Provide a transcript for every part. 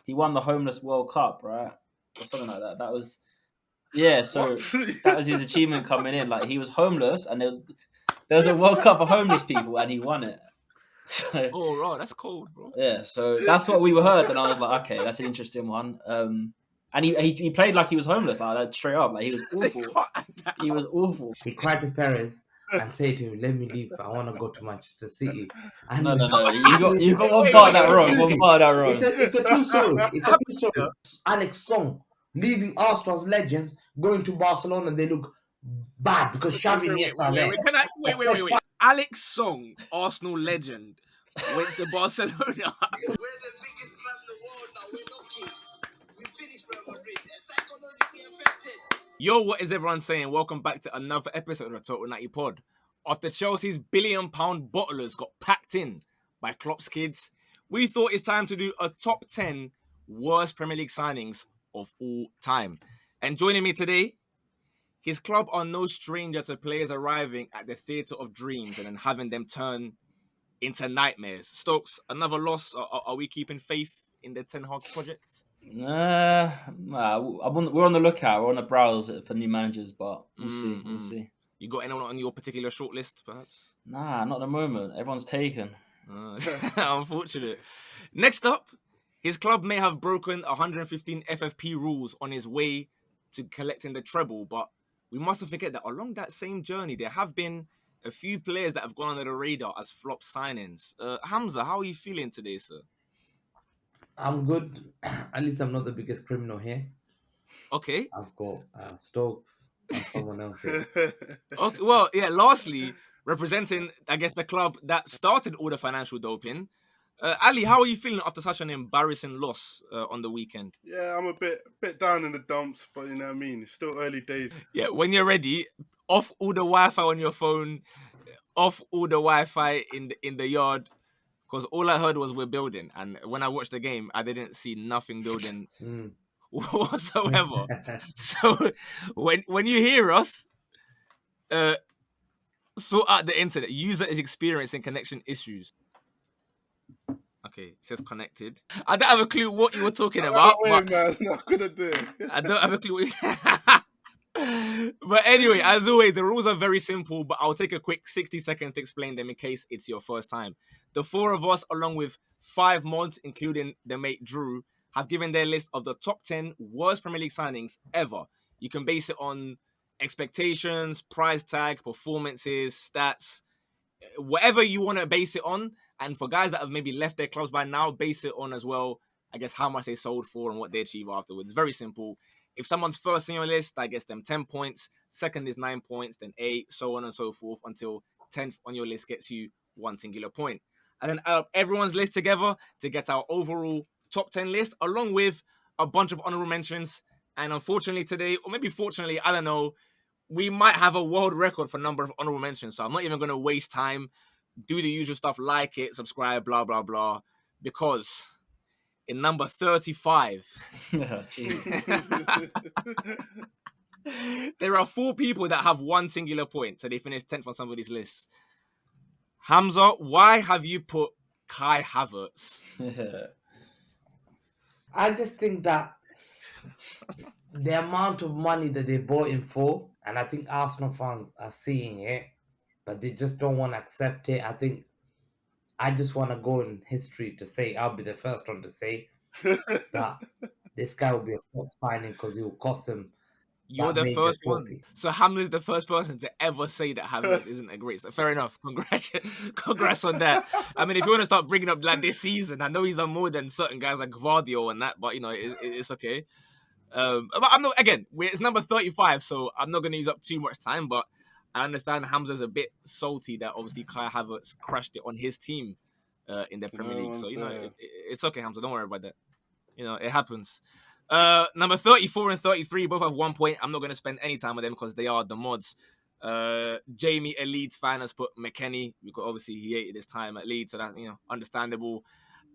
he won the homeless World Cup, right, or something like that. That was So that was his achievement coming in. Like he was homeless, and there was a World Cup for homeless people, and he won it. So Oh, right, that's cold, bro. yeah, so that's what we heard, and I was like, okay, that's an interesting one. And he played like he was homeless, like straight up, like he was awful. He was awful. He cried to Perez and said to him, "Let me leave. I want to go to Manchester City." And No. You got one part of that wrong. One part of that wrong. It's a true story. It's a true story. Alex Song leaving Arsenal's legends, going to Barcelona. They look bad because Xavi and Iniesta are there. Wait. Alex Song, Arsenal legend, went to Barcelona. We're the biggest club in the world now. We're lucky. We finished Real Madrid. They're psychologically affected. Yo, what is everyone saying? Welcome back to another episode of the Total 90 Pod. After Chelsea's billion-pound bottlers got packed in by Klopp's kids, we thought it's time to do a top 10 worst Premier League signings of all time. And joining me today, his club are no stranger to players arriving at the theatre of dreams and then having them turn into nightmares. Stokes, another loss. Are we keeping faith in the Ten Hag project? We're on the lookout. We're on the browse for new managers, but we'll see. We'll see. You got anyone on your particular shortlist, perhaps? Nah, not at the moment. Everyone's taken. Unfortunate. Next up, his club may have broken 115 FFP rules on his way to collecting the treble, but we mustn't forget that along that same journey, there have been a few players that have gone under the radar as flop signings. Hamza, how are you feeling today, sir? I'm good. At least I'm not the biggest criminal here. Okay. I've got Stokes and someone else here. Okay. Well, yeah. Lastly, representing, I guess, the club that started all the financial doping, Ali, how are you feeling after such an embarrassing loss on the weekend? Yeah, I'm a bit down in the dumps, but you know what I mean. It's still early days. Yeah, when you're ready, off all the Wi-Fi on your phone, off all the Wi-Fi in the yard, because all I heard was we're building, and when I watched the game, I didn't see nothing building whatsoever. So when you hear us, sort out the internet. User is experiencing connection issues. Okay, it says connected. I don't have a clue what you were talking about. Man, I couldn't do it. I don't have a clue. But anyway, as always, the rules are very simple, but I'll take a quick 60 seconds to explain them in case it's your first time. The four of us, along with 5 mods, including the mate Drew, have given their list of the top 10 worst Premier League signings ever. You can base it on expectations, price tag, performances, stats, whatever you want to base it on. And for guys that have maybe left their clubs by now, base it on as well, I guess, how much they sold for and what they achieve afterwards. Very simple. If someone's first in your list, that gets them 10 points. Second is 9 points, then 8, so on and so forth, until 10th on your list gets you 1 singular point. And then add up everyone's list together to get our overall top 10 list, along with a bunch of honorable mentions. And unfortunately today, or maybe fortunately, I don't know, we might have a world record for number of honorable mentions. So I'm not even going to waste time, do the usual stuff, like it, subscribe, blah, blah, blah, because in number 35, there are 4 people that have 1 singular point, so they finished 10th on somebody's list. Hamza, why have you put Kai Havertz? I just think that the amount of money that they bought him for, and I think Arsenal fans are seeing it, but they just don't want to accept it. I just want to go in history to say, I'll be the first one to say that this guy will be a flop signing because he will cost him. You're the first one. So Hamlet's the first person to ever say that Havertz isn't a great. So fair enough. Congrats on that. I mean, if you want to start bringing up like this season, I know he's done more than certain guys like Gvardiol and that, but you know, it's okay. But I'm not, again, it's number 35, so I'm not going to use up too much time, but I understand Hamza's a bit salty that obviously Kai Havertz crashed it on his team in the Premier League. So, you know, it's okay, Hamza. Don't worry about that. You know, it happens. Number 34 and 33 both have 1 point. I'm not going to spend any time with them because they are the mods. Jamie, a Leeds fan, has put McKennie because obviously he hated his time at Leeds, so that's, you know, understandable.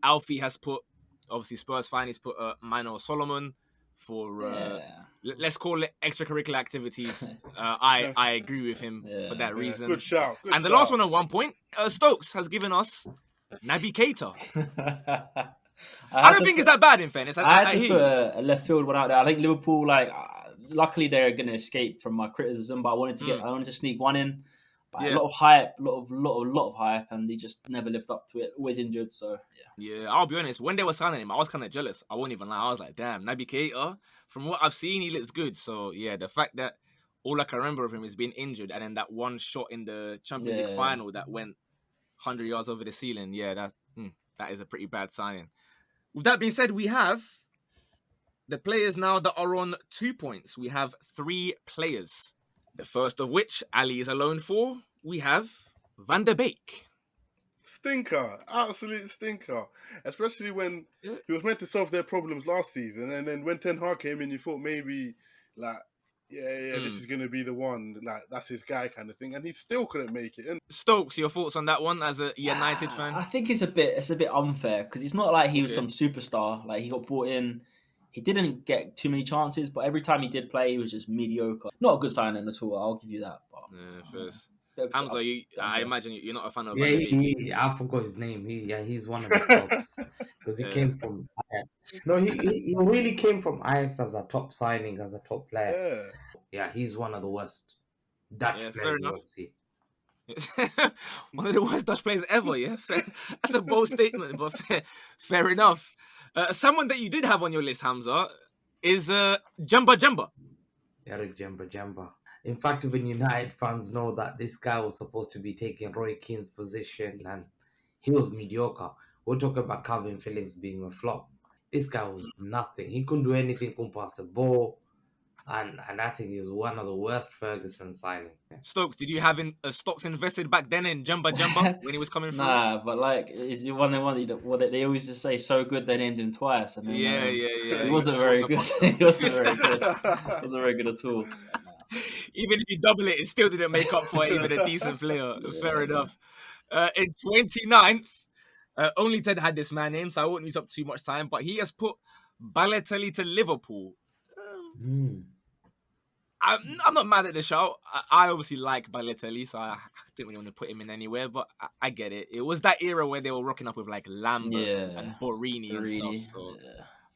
Alfie has put, obviously Spurs fan, he's put Mino Solomon for let's call it extracurricular activities. I agree with him for that reason. Good shout. Good and the shout. last one at 1 point, Stokes has given us Naby Keita. I don't think it's that bad. In fairness, I had to hear put you. a left field one out there. I think Liverpool, like, luckily they're going to escape from my criticism, but I wanted to sneak one in. But Yeah. a lot of hype, a lot of hype, and he just never lived up to it. Always injured, so yeah. Yeah, I'll be honest. When they were signing him, I was kind of jealous. I won't even lie. I was like, damn, Naby Keita. From what I've seen, he looks good. So yeah, the fact that all I can remember of him is being injured, and then that one shot in the Champions League final that went 100 yards over the ceiling. Yeah, that is a pretty bad signing. With that being said, we have the players now that are on 2 points. We have 3 players. The first of which Ali is alone for. We have Van der Beek. Stinker, absolute stinker. Especially when he was meant to solve their problems last season, and then when Ten Hag came in, you thought maybe like, this is gonna be the one, like that's his guy kind of thing, and he still couldn't make it. And Stokes, your thoughts on that one as a United fan? I think it's a bit unfair because it's not like he was some superstar. Like, he got brought in, he didn't get too many chances, but every time he did play, he was just mediocre. Not a good signing at all. I'll give you that. But, first. Hamza, I imagine you're not a fan of Yeah, Van der Beek. I forgot his name. He's one of the tops because he came from Ajax. No, he really came from Ajax as a top signing, as a top player. Yeah, he's one of the worst Dutch players you will see. One of the worst Dutch players ever. Yeah, that's a bold statement, but fair enough. Someone that you did have on your list, Hamza, is Jumba. Eric Jumba. In fact, even United fans know that this guy was supposed to be taking Roy Keane's position, and he was mediocre. We're talking about Calvin Phillips being a flop. This guy was nothing. He couldn't do anything, couldn't pass the ball. And I think he was one of the worst Ferguson signings. Stokes, did you have stocks invested back then in Jumba when he was coming through? Nah, but like, is he one that they always just say so good they named him twice, and then, yeah. He wasn't very good. He wasn't very good. He wasn't very good at all. So, even if you double it, it still didn't make up for even a decent player. Fair enough. In 29th, only Ted had this man in, so I won't use up too much time, but he has put Balotelli to Liverpool. I'm not mad at the shout. I obviously like Balotelli, so I didn't really want to put him in anywhere, but I get it. It was that era where they were rocking up with like Lambert and Borini and stuff,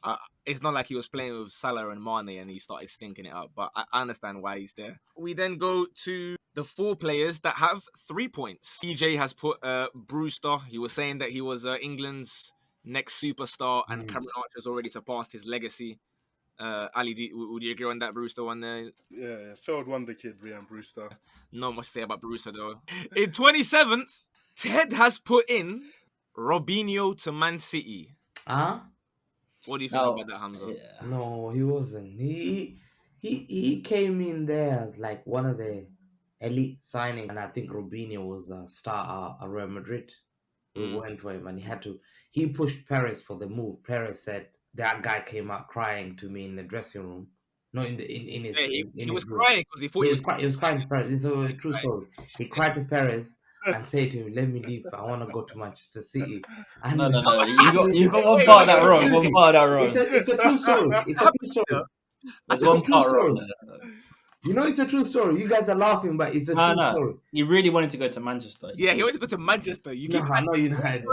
so it's not like he was playing with Salah and Mane and he started stinking it up, but I understand why he's there. We then go to the 4 players that have 3 points. DJ has put Brewster. He was saying that he was England's next superstar, and Cameron Archer's already surpassed his legacy. Ali, would you agree on that Brewster one there? Yeah, failed wonder kid, Brian Brewster. Not much to say about Brewster though. In 27th, Ted has put in Robinho to Man City. What do you think about that, Hamza? Yeah. No, he wasn't. He came in there as like one of the elite signings, and I think Robinho was a star at Real Madrid. He went for him, and he pushed Perez for the move. Perez said that guy came out crying to me in the dressing room. No, in his. He was crying because he thought he was crying to Perez. This is a true story. He cried to Perez and said to him, "Let me leave. I want to go to Manchester City." And no. You got one part of that wrong. One part of that wrong. It's a true story. It's a true story. There's one part wrong. You know, it's a true story. You guys are laughing, but it's a true story. He really wanted to go to Manchester. Yeah, he wanted to go to Manchester. I know United.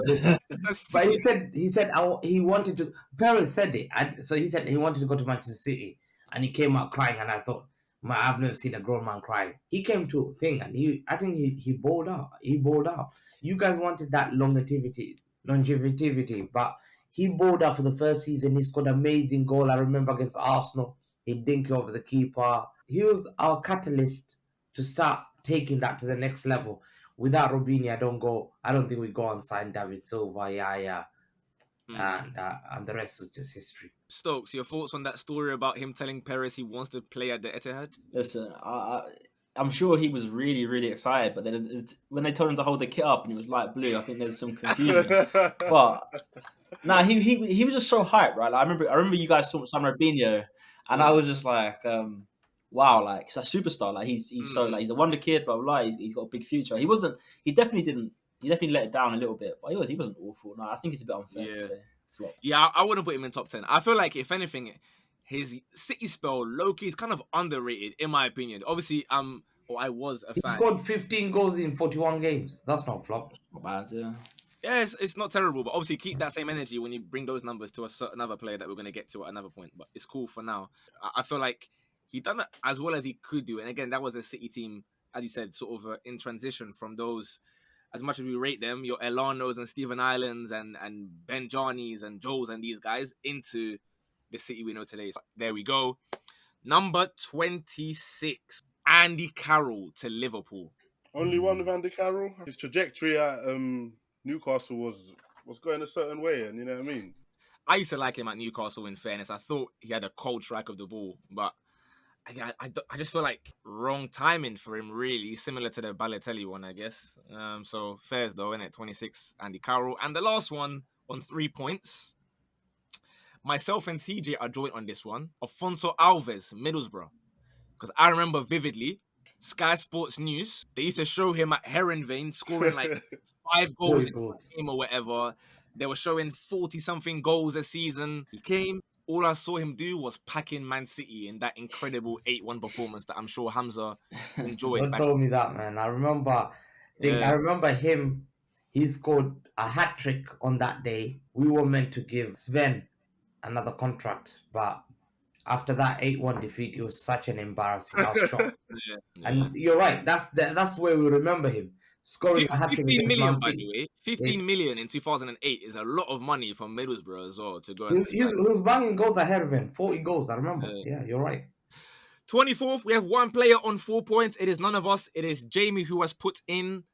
But he said he wanted to. Perez said it. So he said he wanted to go to Manchester City, and he came out crying. And I thought, I've never seen a grown man cry. He came to a thing, and I think he bowled out. He bowled out. You guys wanted that longevity, but he bowled out for the first season. He scored an amazing goal. I remember against Arsenal. He dinked over the keeper. He was our catalyst to start taking that to the next level. Without Robinho, I don't think we go and sign David Silva, and the rest was just history. Stokes, your thoughts on that story about him telling Perez he wants to play at the Etihad? Listen, I'm sure he was really, really excited, but then when they told him to hold the kit up and it was light blue, I think there's some confusion. But he was just so hyped, right? Like, I remember you guys saw some Robinho, and I was just like, wow, like, he's a superstar. Like, he's so, like, he's a wonder kid, blah, blah, blah. He's got a big future. He definitely let it down a little bit, but he wasn't awful. No, I think it's a bit unfair to say flop. Yeah, I wouldn't put him in top 10. I feel like, if anything, his City spell, low-key, is kind of underrated, in my opinion. Obviously, I was a fan. He scored 15 goals in 41 games. That's not flop. Not bad, yeah. Yeah, it's not terrible, but obviously keep that same energy when you bring those numbers to a certain other player that we're going to get to at another point. But it's cool for now. I feel like he done it as well as he could do. And again, that was a City team, as you said, sort of in transition from those, as much as we rate them, your Elanos and Stephen Islands and Ben Johnnies and Joes and these guys into the City we know today. So there we go. Number 26, Andy Carroll to Liverpool. Only one with Andy Carroll. His trajectory at Newcastle was going a certain way, and you know what I mean. I used to like him at Newcastle, in fairness. I thought he had a cold strike of the ball, but I just feel like wrong timing for him, really, similar to the Balotelli one, I guess. So fairs though, innit? 26, Andy Carroll. And the last one on 3 points. Myself and CJ are joint on this one. Afonso Alves, Middlesbrough. Because I remember vividly, Sky Sports News, they used to show him at Heronvane scoring like 5 goals in a game or whatever. They were showing 40-something goals a season. He came. All I saw him do was pack in Man City in that incredible 8-1 performance that I'm sure Hamza enjoyed. Don't tell me that, man. I remember him. He scored a hat trick on that day. We were meant to give Sven another contract, but after that 8-1 defeat, it was such an embarrassing. I was shocked. And you're right. That's where we remember him scoring a hat trick. 15 million, by the way. 15 million in 2008 is a lot of money for Middlesbrough as well to go. He was banging goals ahead of him. 40 goals, I remember. Yeah, you're right. 24th, we have one player on 4 points. It is none of us. It is Jamie who has put in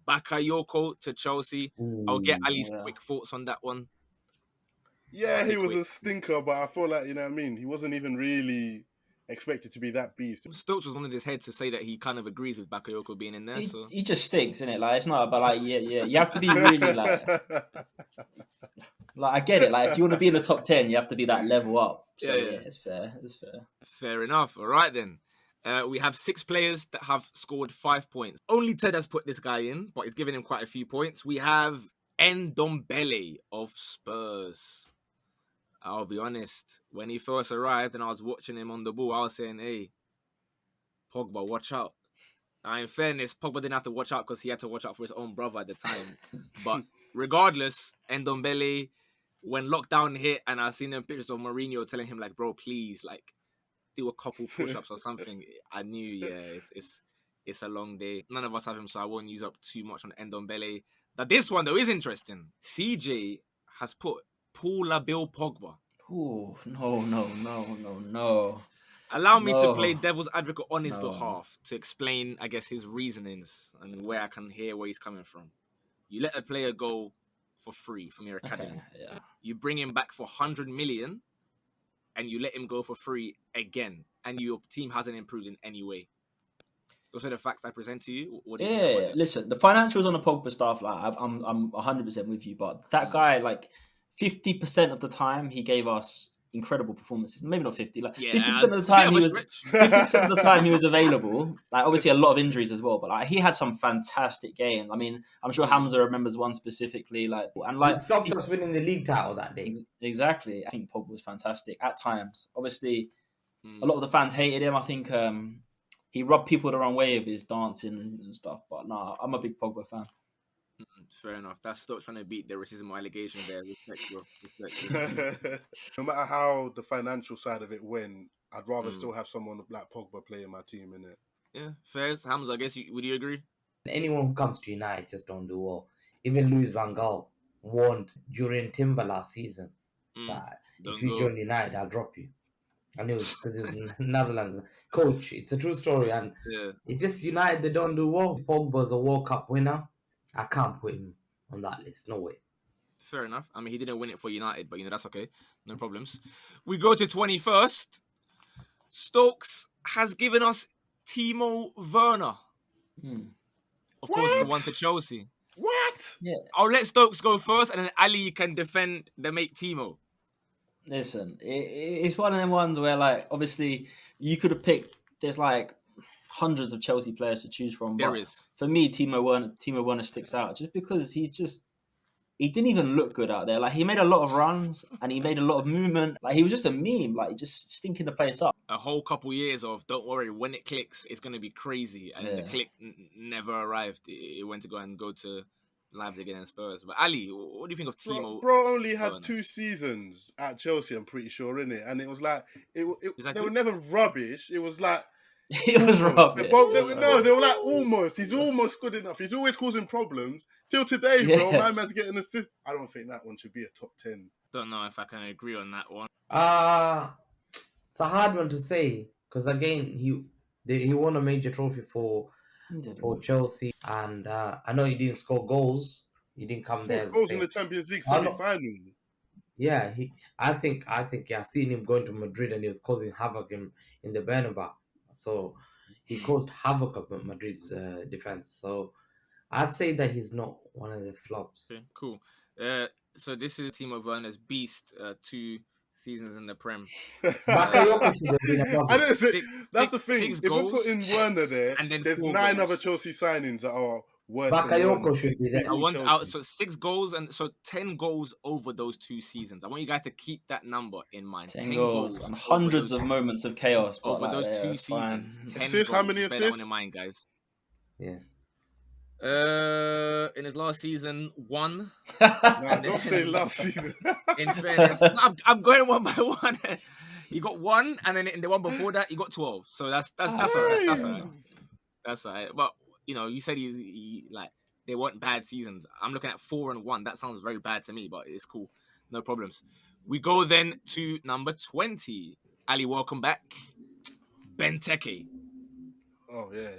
Bakayoko to Chelsea. I'll get Ali's quick thoughts on that one. Yeah, he was a stinker, but I feel like, you know what I mean, he wasn't even really expected to be that beast. Stokes was on his head to say that he kind of agrees with Bakayoko being in there. He just stinks, isn't it? Like, it's not about like, yeah. You have to be really like I get it. Like, if you want to be in the top 10, you have to be that level up. So yeah, it's fair. Fair enough. All right then. We have 6 players that have scored 5 points. Only Ted has put this guy in, but he's given him quite a few points. We have Ndombele of Spurs. I'll be honest, when he first arrived and I was watching him on the ball, I was saying, hey, Pogba, watch out. Now, in fairness, Pogba didn't have to watch out because he had to watch out for his own brother at the time. But regardless, Ndombele, when lockdown hit and I seen them pictures of Mourinho telling him, like, bro, please, like, do a couple push-ups or something, I knew, it's a long day. None of us have him, so I won't use up too much on Ndombele. Now, this one, though, is interesting. CJ has put Paula Bill Pogba. Oh, no. Allow me to play devil's advocate on his behalf to explain, I guess, his reasonings and where I can hear where he's coming from. You let a player go for free from your academy. Okay, You bring him back for 100 million and you let him go for free again. And your team hasn't improved in any way. Those are the facts I present to you. What do you think about that? Listen, the financials on the Pogba stuff, like I'm 100% with you, but that guy, like 50% of the time, he gave us incredible performances. Maybe not 50, like 50% of the time he was 50% of the time he was available. Like obviously a lot of injuries as well, but like he had some fantastic games. I mean, I'm sure Hamza remembers one specifically. Like he stopped us winning the league title that day. Exactly. I think Pogba was fantastic at times. Obviously, a lot of the fans hated him. I think he rubbed people the wrong way with his dancing and stuff. But no, I'm a big Pogba fan. Fair enough. That's still trying to beat the racism allegation there. Respect, bro. No matter how the financial side of it went, I'd rather still have someone like Pogba play in my team, innit? Yeah, fairs. Hamza, I guess, would you agree? Anyone who comes to United just don't do well. Even Louis van Gaal warned during Timber last season that if you join United, I'll drop you. And it was because it was Netherlands coach. It's a true story, and it's just United. They don't do well. Pogba's a World Cup winner. I can't put him on that list. No way. Fair enough. I mean, he didn't win it for United, but that's okay. No problems. We go to 21st. Stokes has given us Timo Werner. Of course, the one for Chelsea. What? Yeah. I'll let Stokes go first, and then Ali can defend the mate Timo. Listen, it's one of them ones where, like, obviously, you could have picked. There's like hundreds of Chelsea players to choose from. There is. For me, Timo Werner sticks out just because he didn't even look good out there. Like, he made a lot of runs and he made a lot of movement. Like, he was just a meme, like just stinking the place up. A whole couple years of don't worry, when it clicks, it's going to be crazy. And the click never arrived. It went to go to Leipzig and Spurs. But Ali, what do you think of Timo? Bro only had Werner? 2 seasons at Chelsea, I'm pretty sure, innit? And it was like Is that they were good? never rubbish. It was like It was almost. rubbish. They were like almost. He's almost good enough. He's always causing problems. Till today, bro, Yeah. my man's getting assist. I don't think that one should be a top 10. Don't know if I can agree on that one. It's a hard one to say because again he won a major trophy for Chelsea, and I know he didn't score goals. He didn't come there Scored as a goals in player. the Champions League I know- semi-final. Yeah, I think yeah, seen him going to Madrid and he was causing havoc in the Bernabeu. So he caused havoc of Madrid's defense. So I'd say that he's not one of the flops. Okay, cool. So this is Timo Werner's beast. 2 seasons in the Prem. Bakayoko should have been above I him. don't say, that's the thing. 6 If we're goals putting Werner there, and then there's 4 9 goals. other Chelsea signings that are worse Bakayoko than Werner. should be there. I want Chelsea. so 6 goals and so 10 goals over those 2 seasons. I want you guys to keep that number in mind. 10 goals and over hundreds those- of moments of chaos. But over like, those yeah, 2 it's fine. seasons. 10 Assists, how goals. many Bear that one assists? in mind, guys. Yeah. In his last season, 1. Nah, don't say last season. In fairness, I'm going one by one. He got 1, and then in the one before that, he got 12. So that's all right. That's all right. That's all right. But you said he like they weren't bad seasons. I'm looking at 4 and 1. That sounds very bad to me, but it's cool. No problems. We go then to number 20. Ali, welcome back. Benteke. Oh yeah.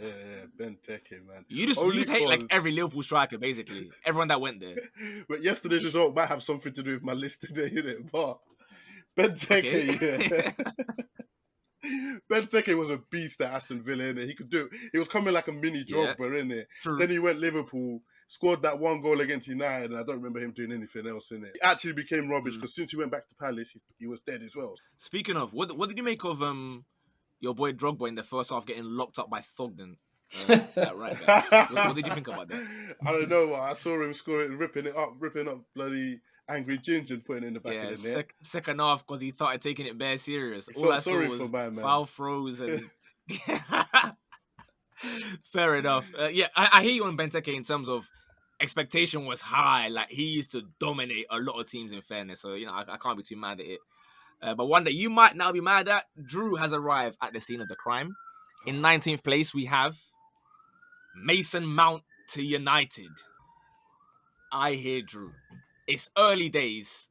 Benteke, man. You just hate like every Liverpool striker, basically. Everyone that went there. But yesterday's result might have something to do with my list today, innit? But Benteke, yeah. Benteke was a beast at Aston Villa, innit? He could do it. He was coming like a mini Drogba, innit? True. Then he went Liverpool, scored that 1 goal against United, and I don't remember him doing anything else, innit? He actually became rubbish because since he went back to Palace, he was dead as well. Speaking of, what did you make of your boy Drogba in the first half getting locked up by Thogden? Right there. What did you think about that? I don't know. I saw him scoring, ripping up bloody Angry Ginger and putting it in the back of the net. Second half because he started taking it bare serious. He All felt I saw sorry was for my man. foul throws and. Fair enough. I hear you on Benteke in terms of expectation was high. Like he used to dominate a lot of teams. In fairness, so I can't be too mad at it. But one that you might now be mad at, Drew has arrived at the scene of the crime. In 19th place, we have Mason Mount to United. I hear Drew. It's early days,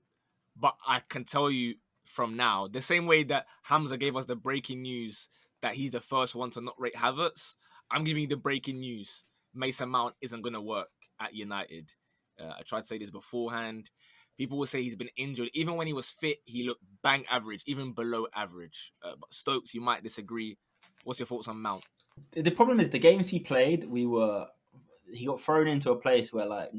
but I can tell you from now, the same way that Hamza gave us the breaking news that he's the first one to not rate Havertz, I'm giving you the breaking news. Mason Mount isn't going to work at United. I tried to say this beforehand. People will say he's been injured. Even when he was fit, he looked bang average, even below average. But Stokes, you might disagree. What's your thoughts on Mount? The problem is the games he played, he got thrown into a place where like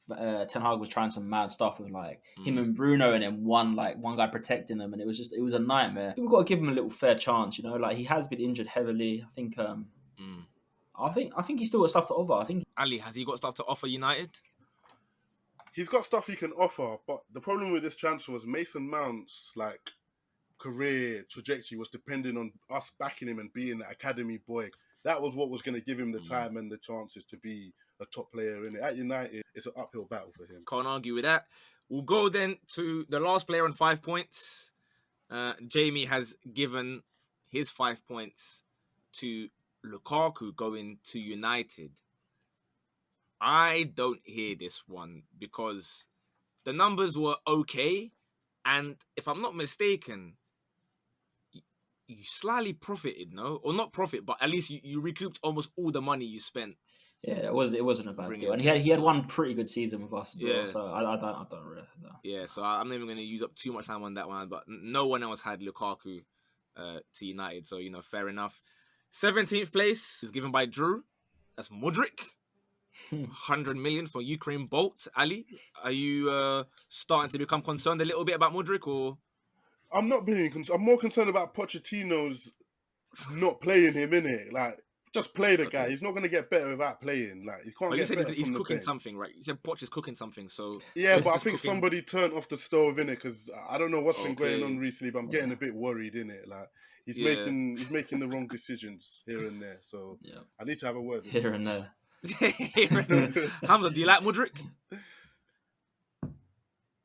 Ten Hag was trying some mad stuff with like him and Bruno, and then one guy protecting him, and it was a nightmare. We've got to give him a little fair chance, like he has been injured heavily. I think he's still got stuff to offer. I think Ali, has he got stuff to offer United? He's got stuff he can offer, but the problem with this transfer was Mason Mount's career trajectory was depending on us backing him and being the academy boy. That was what was going to give him the time and the chances to be a top player in it. At United, it's an uphill battle for him. Can't argue with that. We'll go then to the last player on 5 points. Jamie has given his 5 points to Lukaku going to United. I don't hear this one because the numbers were okay, and if I'm not mistaken, you slightly profited, no? Or not profit, but at least you recouped almost all the money you spent. Yeah, it wasn't a bad deal, and he had one pretty good season with us as well. So I don't really know. Yeah, so I'm not even going to use up too much time on that one, but no one else had Lukaku to United, so fair enough. 17th place is given by Drew. That's Mudryk. 100 million for Ukraine Bolt. Ali, are you starting to become concerned a little bit about Mudryk, or? I'm not being concerned. I'm more concerned about Pochettino's not playing him, innit? Just play the guy. He's not going to get better without playing. He can't get better. He's cooking something, right? You said Poch is cooking something, so... Yeah, but I think somebody turned off the stove, innit? Because I don't know what's been going on recently, but I'm getting a bit worried, innit? He's making the wrong decisions here and there, so I need to have a word with here and there. Hamza, do you like Mudryk?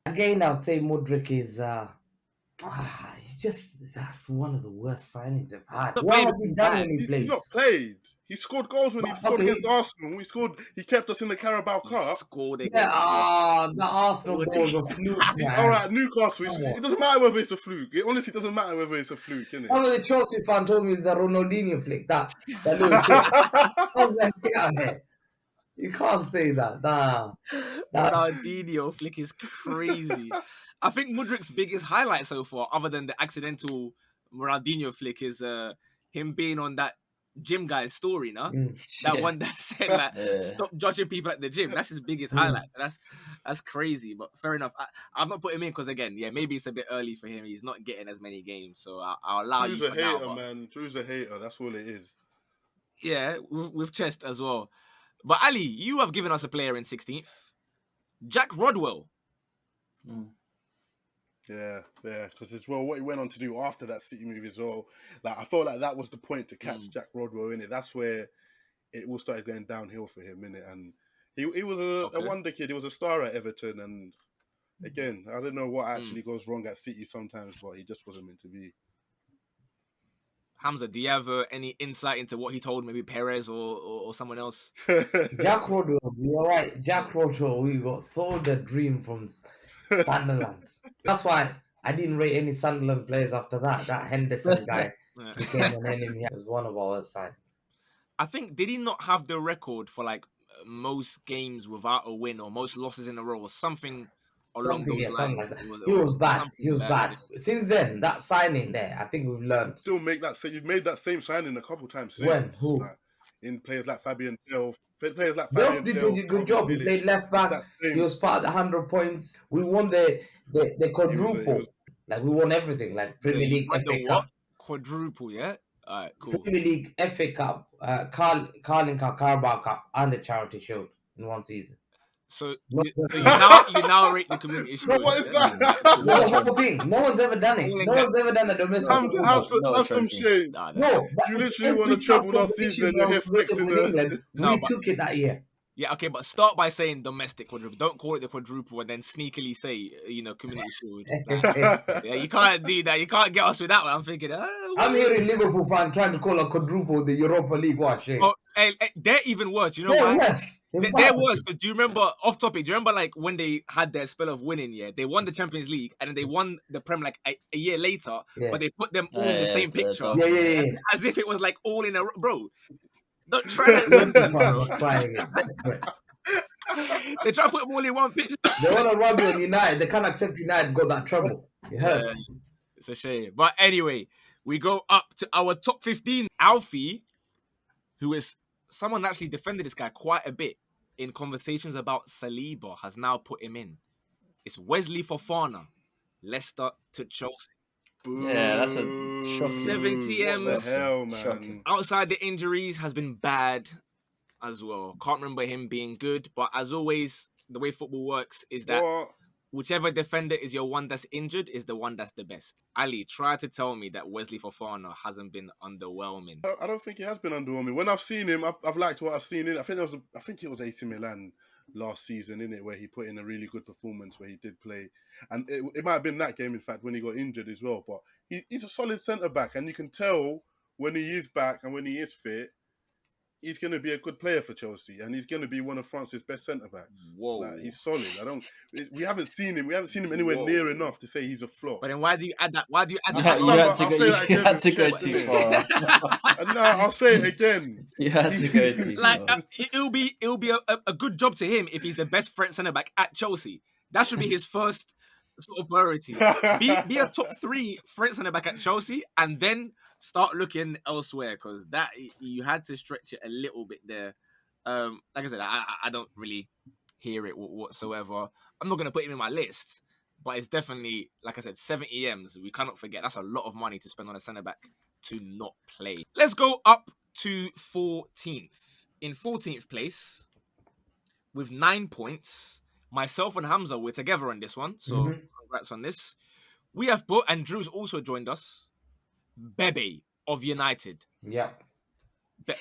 Again, I'd say Mudryk is that's one of the worst signings I've had. Not What playing has he too done bad. when he He's plays? not played. He scored goals when he scored Okay. against Arsenal. He kept us in the Carabao He Cup. scored Yeah, again. the Arsenal goals are fluke, man. All right, Newcastle. Come It on. doesn't matter whether it's a fluke. It honestly doesn't matter whether it's a fluke, innit? Some of the Chelsea fan told me it's a Ronaldinho flick. That little kick. I was like, get out of here. You can't say that. Nah. Ronaldinho flick is crazy. I think Mudryk's biggest highlight so far, other than the accidental Ronaldinho flick, is him being on that gym guy's story, no? That one that said like stop judging people at the gym. That's his biggest highlight. That's crazy, but fair enough. I've not put him in because again, yeah, maybe it's a bit early for him. He's not getting as many games, so I'll allow Drew's you a for hater, now. But man. Drew's a hater. That's all it is. yeah, with chest as well. But Ali, you have given us a player in 16th, Jack Rodwell. Yeah, because as well, what he went on to do after that City move as well, like I felt like that was the point to catch Jack Rodwell in it. That's where it all started going downhill for him, innit? And he was a wonder kid. He was a star at Everton, and again, I don't know what actually goes wrong at City sometimes, but he just wasn't meant to be. Hamza, do you have any insight into what he told maybe Perez or someone else? Jack Rodwell, you're right. Jack Rodwell, we got sold the dream from Sunderland. That's why I didn't rate any Sunderland players after that. That Henderson guy became an enemy. It was one of our signings. I think, did he not have the record for like most games without a win or most losses in a row or something along those lines? Like that. He was bad. He was bad. Since then, that signing there, I think we've learned. Still make that. You've made that same signing a couple times since. When? Who? Like, in players like Fabian Delph. Players like Delph Fabian did Delph. a good job. He played left back. He was part of the 100 points. We won the quadruple. Like we won everything. Like Premier League, FA Cup. Quadruple, yeah. All right, cool. Premier League, FA Cup, Carling Cup, Carabao Cup, and the Charity Shield in one season. So you now rate the Community Shield. What is that? The whole thing. No one's ever done it. No one's ever done a domestic. Have some shame. No, but you literally won a treble last season. You're here flexing England. We took it that year. Yeah, okay, but start by saying domestic quadruple. Don't call it the quadruple and then sneakily say, Community Shield. Yeah, you can't do that. You can't get us with that one. I'm thinking, I'm hearing Liverpool fan trying to call a quadruple the Europa League. What shit? Oh, they're even worse. You know why? Yes. They're worse. Because do you remember, off topic, do you remember like when they had their spell of winning, yeah? They won the Champions League and then they won the Prem like a year later, but they put them all in the same picture. Yeah. As if it was like all in a row. Bro, don't try that. They try to put them all in one picture. They want to run you on United. They can't accept United got that trouble. It hurts. It's a shame. But anyway, we go up to our top 15. Alfie, who is someone that actually defended this guy quite a bit in conversations about Saliba, has now put him in. It's Wesley Fofana, Leicester to Chelsea. Yeah, that's a shocking. 70 M's. What the hell, man? Shocking. Outside the injuries has been bad as well. Can't remember him being good, but as always, the way football works is that whichever defender is your one that's injured is the one that's the best. Ali, try to tell me that Wesley Fofana hasn't been underwhelming. I don't think he has been underwhelming. When I've seen him, I've liked what I've seen in. I think it was AC Milan last season, innit, where he put in a really good performance where he did play. And it might have been that game, in fact, when he got injured as well. But he's a solid centre-back, and you can tell when he is back and when he is fit, he's going to be a good player for Chelsea, and he's going to be one of France's best centre-backs. Whoa. Like, he's solid. We haven't seen him anywhere near enough to say he's a flop. But then why do you add that? Why do you add that? You had to go too far. And now I'll say it again. You had to go too far. Like, it'll be a good job to him if he's the best French centre-back at Chelsea. That should be his first sort of priority. Be a top 3 French centre-back at Chelsea, and then start looking elsewhere, because that you had to stretch it a little bit there. Like I said, I don't really hear it whatsoever. I'm not going to put him in my list, but it's definitely, like I said, 70 M's. We cannot forget that's a lot of money to spend on a centre-back to not play. Let's go up to 14th. In 14th place, with 9 points, myself and Hamza were together on this one, so congrats on this. We have put, and Drew's also joined us, Bebe of United. Yeah.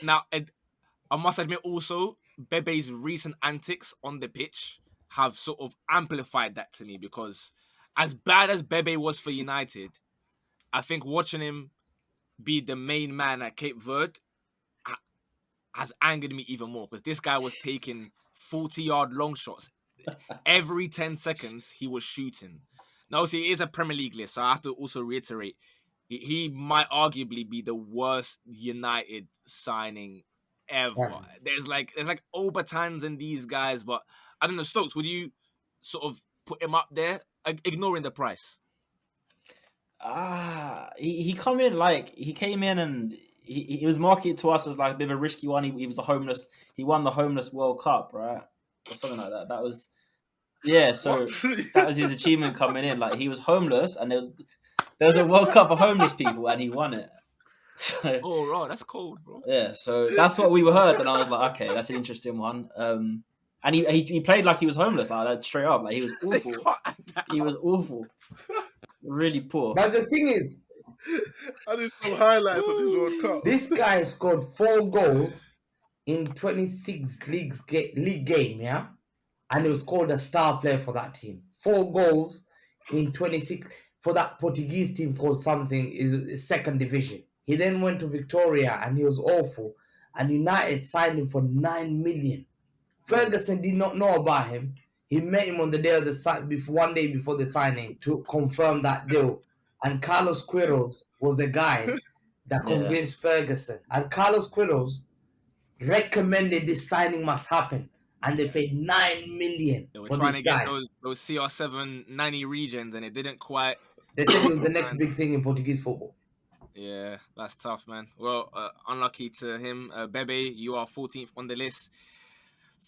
Now, I must admit also, Bebe's recent antics on the pitch have sort of amplified that to me, because as bad as Bebe was for United, I think watching him be the main man at Cape Verde has angered me even more, because this guy was taking 40-yard long shots. Every 10 seconds, he was shooting. Now, obviously, it is a Premier League list, so I have to also reiterate, he might arguably be the worst United signing ever. Yeah. There's like Obertans and these guys, but I don't know, Stokes, would you sort of put him up there, ignoring the price? He come in like he came in and he was marketed to us as like a bit of a risky one. He was a homeless. He won the homeless World Cup, right, or something like that. That was So that was his achievement coming in. Like he was homeless, and there was a World Cup for homeless people, and he won it. So Oh, right, that's cold, bro. yeah, so that's what we heard, and I was like, okay, that's an interesting one. And he played like he was homeless, like that, straight up. Like he was awful. He was awful. Really poor. But the thing is, I did some highlights of this World Cup. this guy scored 4 goals in 26 league game, yeah? And he was called a star player for that team. 4 goals in 26 for that Portuguese team called something, is second division. He then went to Victoria and he was awful. And United signed him for 9 million. Ferguson did not know about him. He met him on the day of the one day before the signing to confirm that deal. And Carlos Queiroz was the guy that convinced Ferguson. And Carlos Queiroz recommended this signing must happen. And they paid 9 million They were for trying this to get guy. those CR7 90 regions, and it didn't quite. They said it was the next big thing in Portuguese football. Yeah, that's tough, man. Well, unlucky to him. Bebe, you are 14th on the list.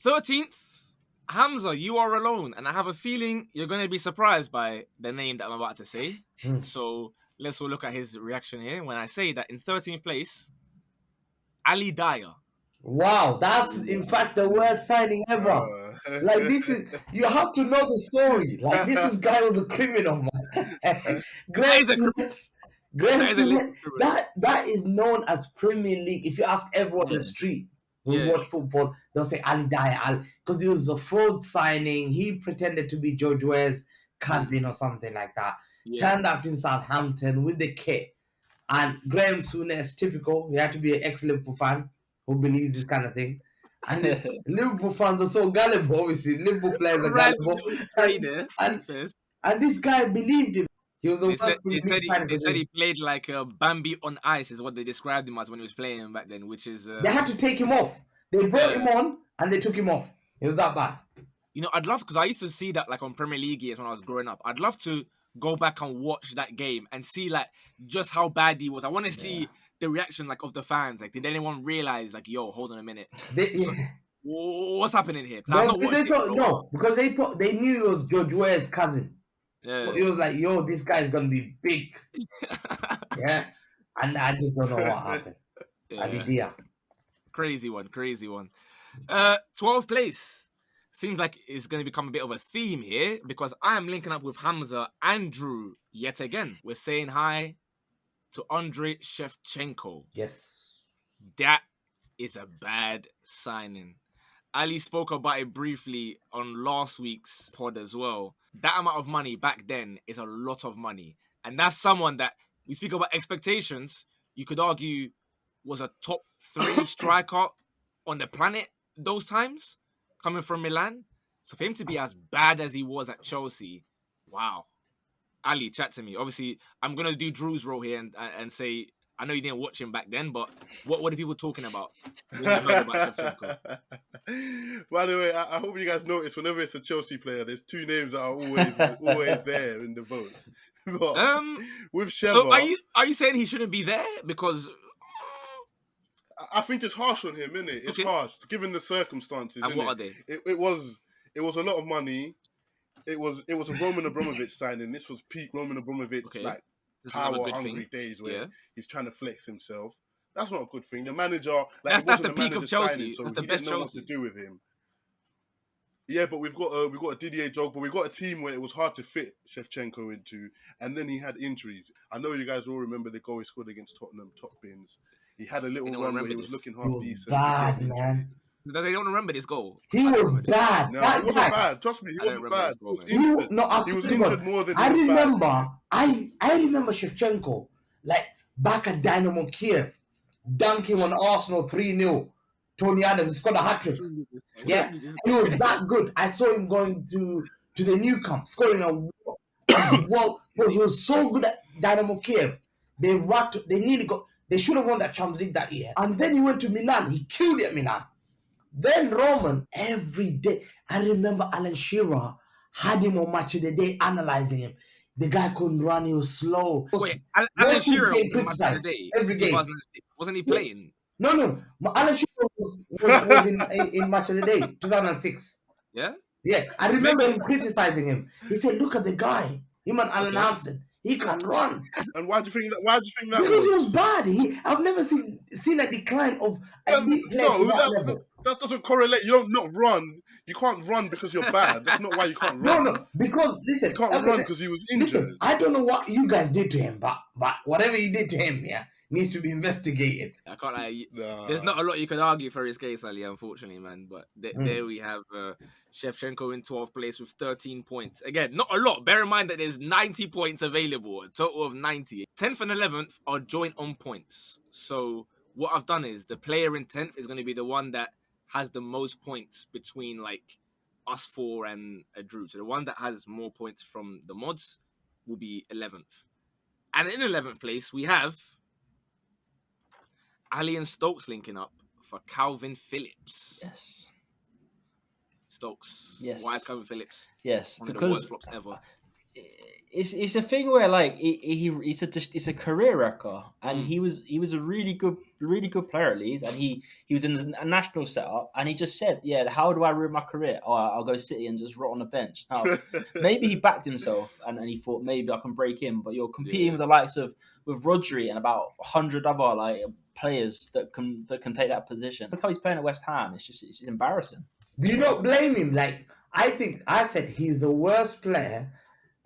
13th, Hamza, you are alone. And I have a feeling you're going to be surprised by the name that I'm about to say. So let's all look at his reaction here. When I say that in 13th place, Ali Dyer. Wow, that's in fact the worst signing ever. Like this is, you have to know the story. Like this guy was a criminal, man. That is a criminal. That is known as Premier League. If you ask everyone on the street who watch football, they'll say Ali Dyer, because he was a fraud signing. He pretended to be George Ware's cousin or something like that. Turned up in Southampton with the kit. And Graham Souness, typical. He had to be an ex-Liverpool fan who believes this kind of thing. And Liverpool fans are so gullible, obviously. Liverpool players are gullible. And this guy believed him. He was a They said he played like a Bambi on ice, is what they described him as when he was playing back then, which is... They had to take him off. They brought him on and they took him off. It was that bad. You know, I'd love, because I used to see that like on Premier League years when I was growing up. I'd love to go back and watch that game and see like just how bad he was. I want to see the reaction like of the fans. Like, did anyone realize like, yo, hold on a minute, what's happening here? Because they thought they knew it was George Ware's cousin. Yeah, it was like, yo, this guy's gonna be big. And I just don't know what happened. Idea. Crazy one. 12th place. Seems like it's going to become a bit of a theme here, because I am linking up with Hamza and Drew yet again. We're saying hi to Andrei Shevchenko. Yes. That is a bad signing. Ali spoke about it briefly on last week's pod as well. That amount of money back then is a lot of money. And that's someone that, we speak about expectations, you could argue was a top 3 striker on the planet those times, coming from Milan. So for him to be as bad as he was at Chelsea, wow. Ali, chat to me. Obviously, I'm going to do Drew's role here and say, I know you didn't watch him back then, but what are people talking about when you heard about Shevchenko? By the way, I hope you guys notice whenever it's a Chelsea player, there's 2 names that are always there in the votes. But with Sheva, so are you saying he shouldn't be there? Because I think it's harsh on him, isn't it? It's harsh given the circumstances. And what are they? It was a lot of money. It was a Roman Abramovich signing. This was peak Roman Abramovich, like power hungry days where he's trying to flex himself. That's not a good thing. The manager, like, that's the peak of Chelsea. Signing, so that's the he best didn't know Chelsea. what to do with him. Yeah, but we've got a Didier Drogba, but we've got a team where it was hard to fit Shevchenko into, and then he had injuries. I know you guys all remember the goal he scored against Tottenham, top bins. He had a little run where he was looking half decent. Bad, man. They don't remember this goal. He I don't was remember this. bad. No, That he wasn't guy, bad. Trust me, he I don't wasn't remember bad. this goal, He man. was injured. I He was swear to God, injured more than he I was bad. remember, I remember Shevchenko, like back at Dynamo Kiev, dunking on Arsenal 3-0. Tony Adams scored a hat trick. Yeah, he was that good. I saw him going to the new camp, scoring a well. Bro, he was so good at Dynamo Kiev. They nearly got. They should have won that Champions League that year. And then he went to Milan. He killed it at Milan. Then Roman, every day. I remember Alan Shearer had him on Match of the Day analyzing him. The guy couldn't run. He was slow. Wait, Alan Shearer was in Match of the criticized Day every in game. 2006. Wasn't he playing? No. Alan Shearer was in Match of the Day, 2006. Yeah. Yeah, I remember Maybe- him criticizing him. He said, "Look at the guy, him and Alan Okay. Hansen. He can run And why do you think that? Why do you think that because he was? was bad. I've never seen a decline of elite players No, to that level. that doesn't correlate. You don't not run. You can't run because you're bad. That's not why you can't run. No, because listen, You can't run because he was injured. listen. I don't know what you guys did to him, but whatever you did to him, yeah, needs to be investigated. I can't lie. Nah. There's not a lot you could argue for his case, Ali, unfortunately, man. But there we have Shevchenko in 12th place with 13 points. Again, not a lot. Bear in mind that there's 90 points available, a total of 90. 10th and 11th are joint on points. So what I've done is the player in 10th is going to be the one that has the most points between like us four and a Drew. So the one that has more points from the mods will be 11th. And in 11th place, we have Ali and Stokes linking up for Calvin Phillips. Yes. Stokes. Yes. Why is Calvin Phillips Yes, one of the because worst flops ever? it's a thing where like it's a career wrecker, and he was a really good player at Leeds, and he was in a national setup, and he just said, yeah, how do I ruin my career? Oh, I'll go City and just rot on the bench. Now maybe he backed himself and he thought maybe I can break in, but you're competing with the likes of with Rodri and about 100 other like players that can take that position. Look how he's playing at West Ham. It's embarrassing. Do you not blame him? Like I said, he's the worst player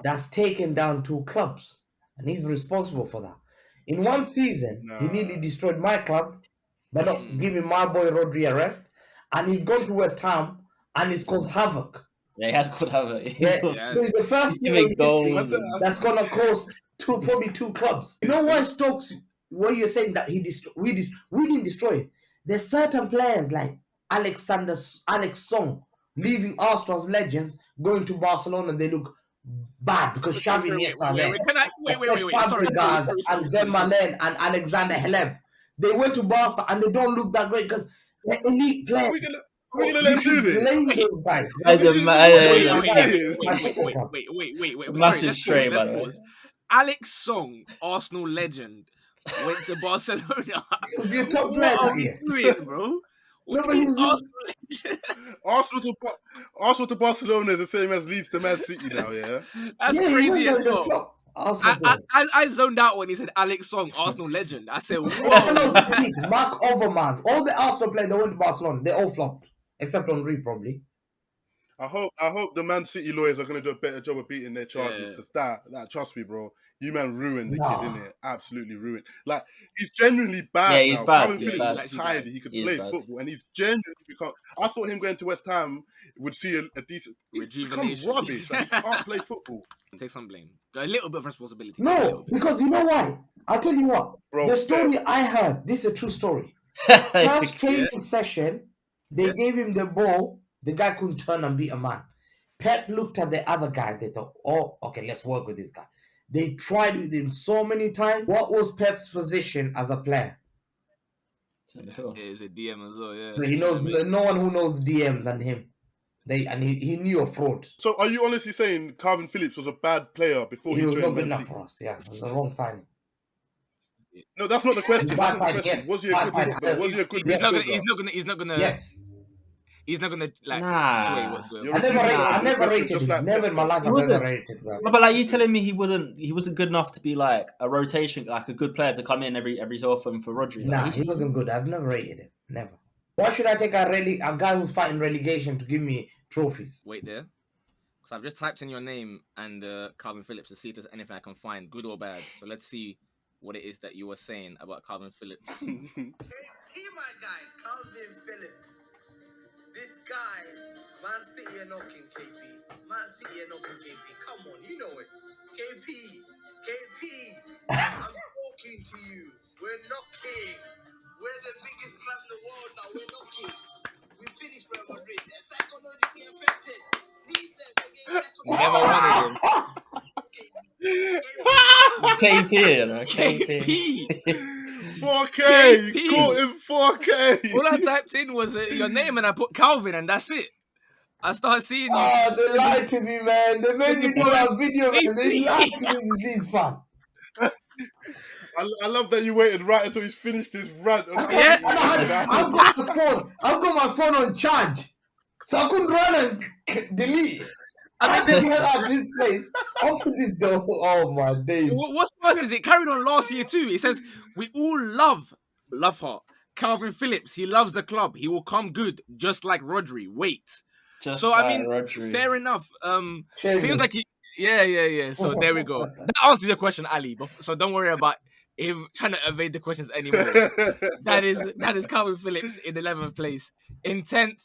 that's taken down 2 clubs, and he's responsible for that. In one season, he nearly destroyed my club by not giving my boy Rodri a rest, and he's gone to West Ham and he's caused havoc. Yeah, he has called havoc. Yeah, so he's the first player in history that's gonna cost probably 2 clubs. You know why Stokes? What you're saying that we didn't destroy it. There's certain players like Alex Song leaving Arsenal's legends, going to Barcelona, and they look bad because Xavi Iniesta there. Wait. Sorry. Fabregas and Vermaelen and Alexander Hleb. They went to Barca and they don't look that great because they're elite players. We're gonna let him do this. Blame those guys. Wait. Massive stray, by the way. Alex Song, Arsenal legend, went to Barcelona. He was your top player What are that we year. doing, bro? What do you mean Arsenal legend? Arsenal to Barcelona is the same as Leeds to Man City now, yeah? That's Yeah, he crazy went as to the well. club. Arsenal player. I zoned out when he said Alex Song, Arsenal legend. I said, No, whoa. Mark Overmars. All the Arsenal players that went to Barcelona, they all flopped. Except Henry, probably. I hope the Man City lawyers are going to do a better job of beating their charges, because that trust me, bro, you man ruined the kid, innit? Absolutely ruined. Like, he's genuinely bad. Yeah, he's now. bad. Calvin He's Phillips bad. was tidy. He could play bad. football, and he's genuinely become. I thought him going to West Ham would see a decent. He's become Rejuvenation. rubbish. Like, he can't play football. Take some blame. A little bit of responsibility. No, because you know why? I'll tell you what. Bro, the story I heard, this is a true story. First training session, they gave him the ball. The guy couldn't turn and beat a man. Pep looked at the other guy. They thought, oh, okay, let's work with this guy. They tried with him so many times. What was Pep's position as a player? He's a DM as well, yeah. So he knows no one who knows DM than him. He knew a fraud. So are you honestly saying Calvin Phillips was a bad player before he was joined not good Man enough City? for us. Yeah, it was the wrong signing. No, that's not the question. That's not the question. Yes. Was he a good midfielder? Was he a good midfielder? He's not gonna. Yes. He's not gonna sway whatsoever. You're I refusing never to answer the question, rated just him. like Never in my life I've wasn't. ever rated. Bro. No, but like you telling me he wasn't good enough to be like a rotation, like a good player to come in every so often for Rodri. Nah, Like, he wasn't good. I've never rated him. Never. Why should I take a guy who's fighting relegation to give me trophies? Wait there. Because I've just typed in your name and Calvin Phillips to see if there's anything I can find, good or bad. So let's see what it is that you were saying about Calvin Phillips. He my guy, Calvin Phillips. This guy, Man City are knocking KP. Man City are knocking KP. Come on, you know it. KP, I'm talking to you. We're knocking. We're the biggest club in the world now. We're knocking. We finished Real Madrid. They're psychologically affected. Leave them. They're getting We never wanted him. KP, you know, KP. KP. 4K. KP. Caught him 4K. All I typed in was your name and I put Calvin and that's it. I started seeing you. Oh, they lied to me, man. They made me do that video, man. They lied to me. This fun. I love that you waited right until he's finished his rant. Yeah. I've got my phone. I've got my phone on charge, so I couldn't run and delete. I had to get out of this place. Open this door. Oh my days. What's worse is it carried on last year too. It says we all love her. Calvin Phillips, he loves the club. He will come good, just like Rodri. Wait. Just So like I mean, Rodri. fair enough. Shameless. Seems like he. Yeah. So there we go. That answers your question, Ali. So don't worry about him trying to evade the questions anymore. That is Calvin Phillips in 11th place. In 10th,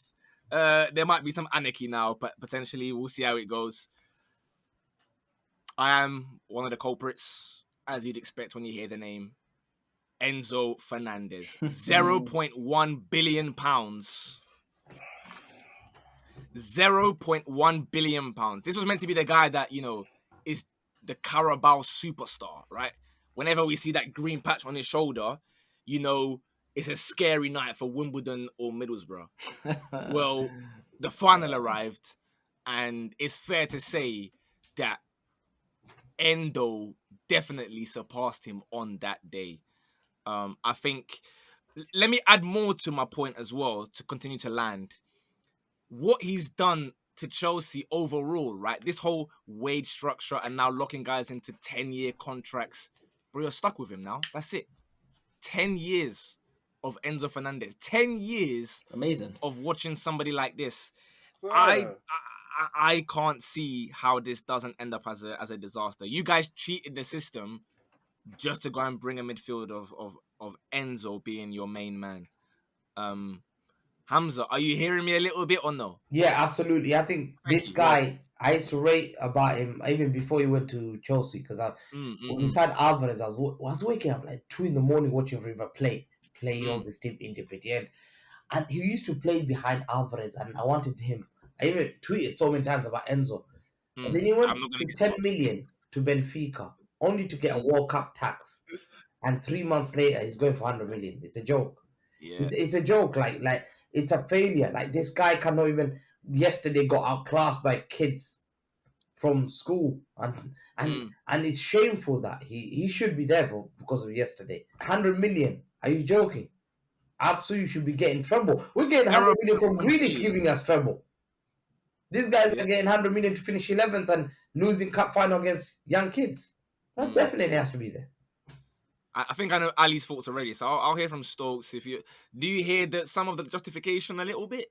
there might be some anarchy now, but potentially we'll see how it goes. I am one of the culprits, as you'd expect when you hear the name. Enzo Fernandez. 0.1 billion pounds. 0.1 billion pounds. This was meant to be the guy that, you know, is the Carabao superstar, right? Whenever we see that green patch on his shoulder, you know, it's a scary night for Wimbledon or Middlesbrough. Well, the final arrived, and it's fair to say that Endo definitely surpassed him on that day. I think, let me add more to my point as well to continue to land. What he's done to Chelsea overall, right? This whole wage structure and now locking guys into 10-year contracts. Bro, you're stuck with him now. That's it. 10 years of Enzo Fernandez. 10 years Amazing. of watching somebody like this. Yeah. I can't see how this doesn't end up as a disaster. You guys cheated the system just to go and bring a midfield of Enzo being your main man. Hamza, are you hearing me a little bit or no? Yeah, absolutely. I think this guy, I used to rate about him even before he went to Chelsea because when we signed Alvarez, I was waking up like 2 a.m. watching River play all this team independent. And he used to play behind Alvarez, and I wanted him. I even tweeted so many times about Enzo. And then he went to 10 million to Benfica, only to get a World Cup tax. And 3 months later, he's going for 100 million. It's a joke. Yeah. It's a joke. Like it's a failure. Like this guy cannot even. Yesterday got outclassed by kids from school, and it's shameful that he should be there because of yesterday. 100 million. Are you joking? Absolutely, should be getting trouble. We're getting 100 million from Grealish giving us trouble. These guys are getting 100 million to finish 11th and losing cup final against young kids. That definitely has to be there. I think I know Ali's thoughts already, so I'll hear from Stokes. Do you hear that some of the justification a little bit?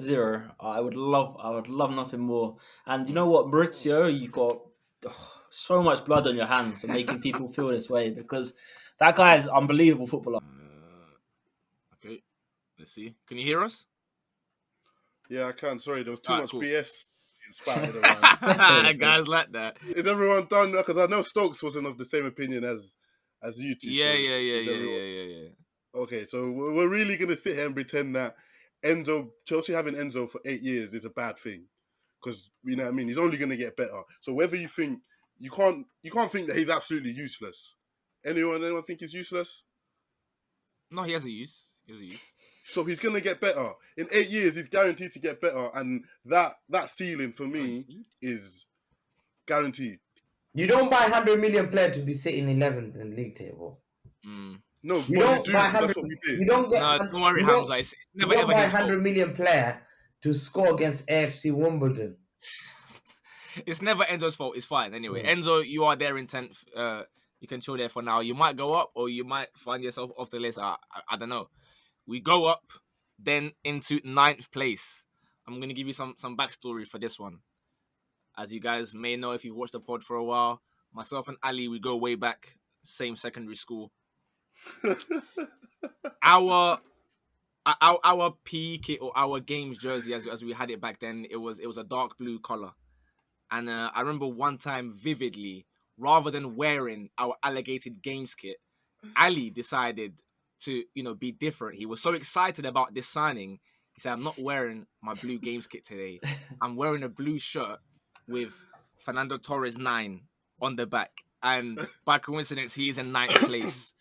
0. I would love nothing more. And you know what, Maurizio, you got so much blood on your hands for making people feel this way because that guy is unbelievable footballer. Okay, let's see. Can you hear us? Yeah, I can. Sorry, there was too much cool. BS spouted around. Guys like that. Is everyone done? Because I know Stokes wasn't of the same opinion as you two. Yeah. Okay, so we're really gonna sit here and pretend that Chelsea having Enzo for 8 years is a bad thing, because you know what I mean. He's only gonna get better. So whether you think you can't think that he's absolutely useless. Anyone think he's useless? No, he has a use. So he's gonna get better. In 8 years, he's guaranteed to get better, and that ceiling for me is guaranteed. You don't buy 100 million player to be sitting 11th in the league table. No, you don't buy 100. That's what we did. You don't get. No, don't worry, Hamza. It's never ever buy his 100 fault. million player to score against AFC Wimbledon. It's never Enzo's fault. It's fine. Anyway, Enzo, you are there in 10th. You can chill there for now. You might go up, or you might find yourself off the list. I don't know. We go up, then into 9th place. I'm going to give you some backstory for this one. As you guys may know, if you've watched the pod for a while, myself and Ali, we go way back, same secondary school. Our our PE kit or our games jersey, as we had it back then, it was a dark blue color. And I remember one time vividly, rather than wearing our alligated games kit, Ali decided to, be different. He was so excited about this signing. He said, "I'm not wearing my blue games kit today. I'm wearing a blue shirt with Fernando Torres 9 on the back." And by coincidence, he is in 9th place.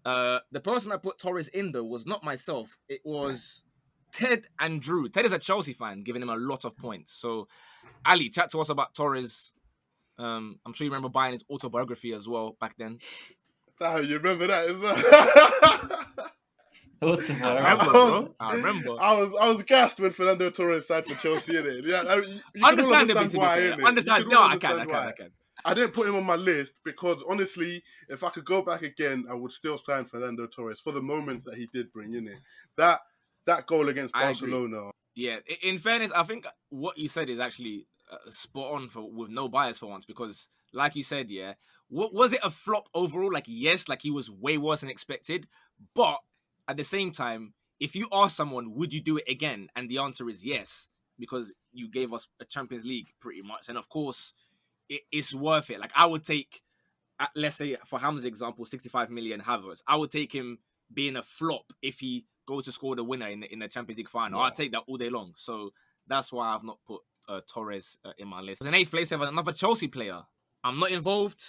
The person that put Torres in, though, was not myself. It was Ted and Drew. Ted is a Chelsea fan, giving him a lot of points. So, Ali, chat to us about Torres. I'm sure you remember buying his autobiography as well back then. Damn, you remember that as well? What's the I matter? remember, bro. I remember. I was gassed when Fernando Torres signed for Chelsea, innit? Yeah, you can all Understandably, understand to be why, fair. innit? Understand? You No, all I can. understand why. I didn't put him on my list because honestly, if I could go back again, I would still sign Fernando Torres for the moments that he did bring, innit? That goal against I agree. Barcelona. Yeah, in fairness, I think what you said is actually spot on with no bias for once, because like you said, yeah, was it a flop overall? Like, yes, like he was way worse than expected, but at the same time, if you ask someone, would you do it again? And the answer is yes, because you gave us a Champions League pretty much, and of course, it's worth it. Like, I would take, let's say for Hamza's example, 65 million Havertz. I would take him being a flop if he goes to score the winner in the Champions League final. Yeah. I'd take that all day long. So that's why I've not put Torres in my list. In 8th place, we have another Chelsea player. I'm not involved.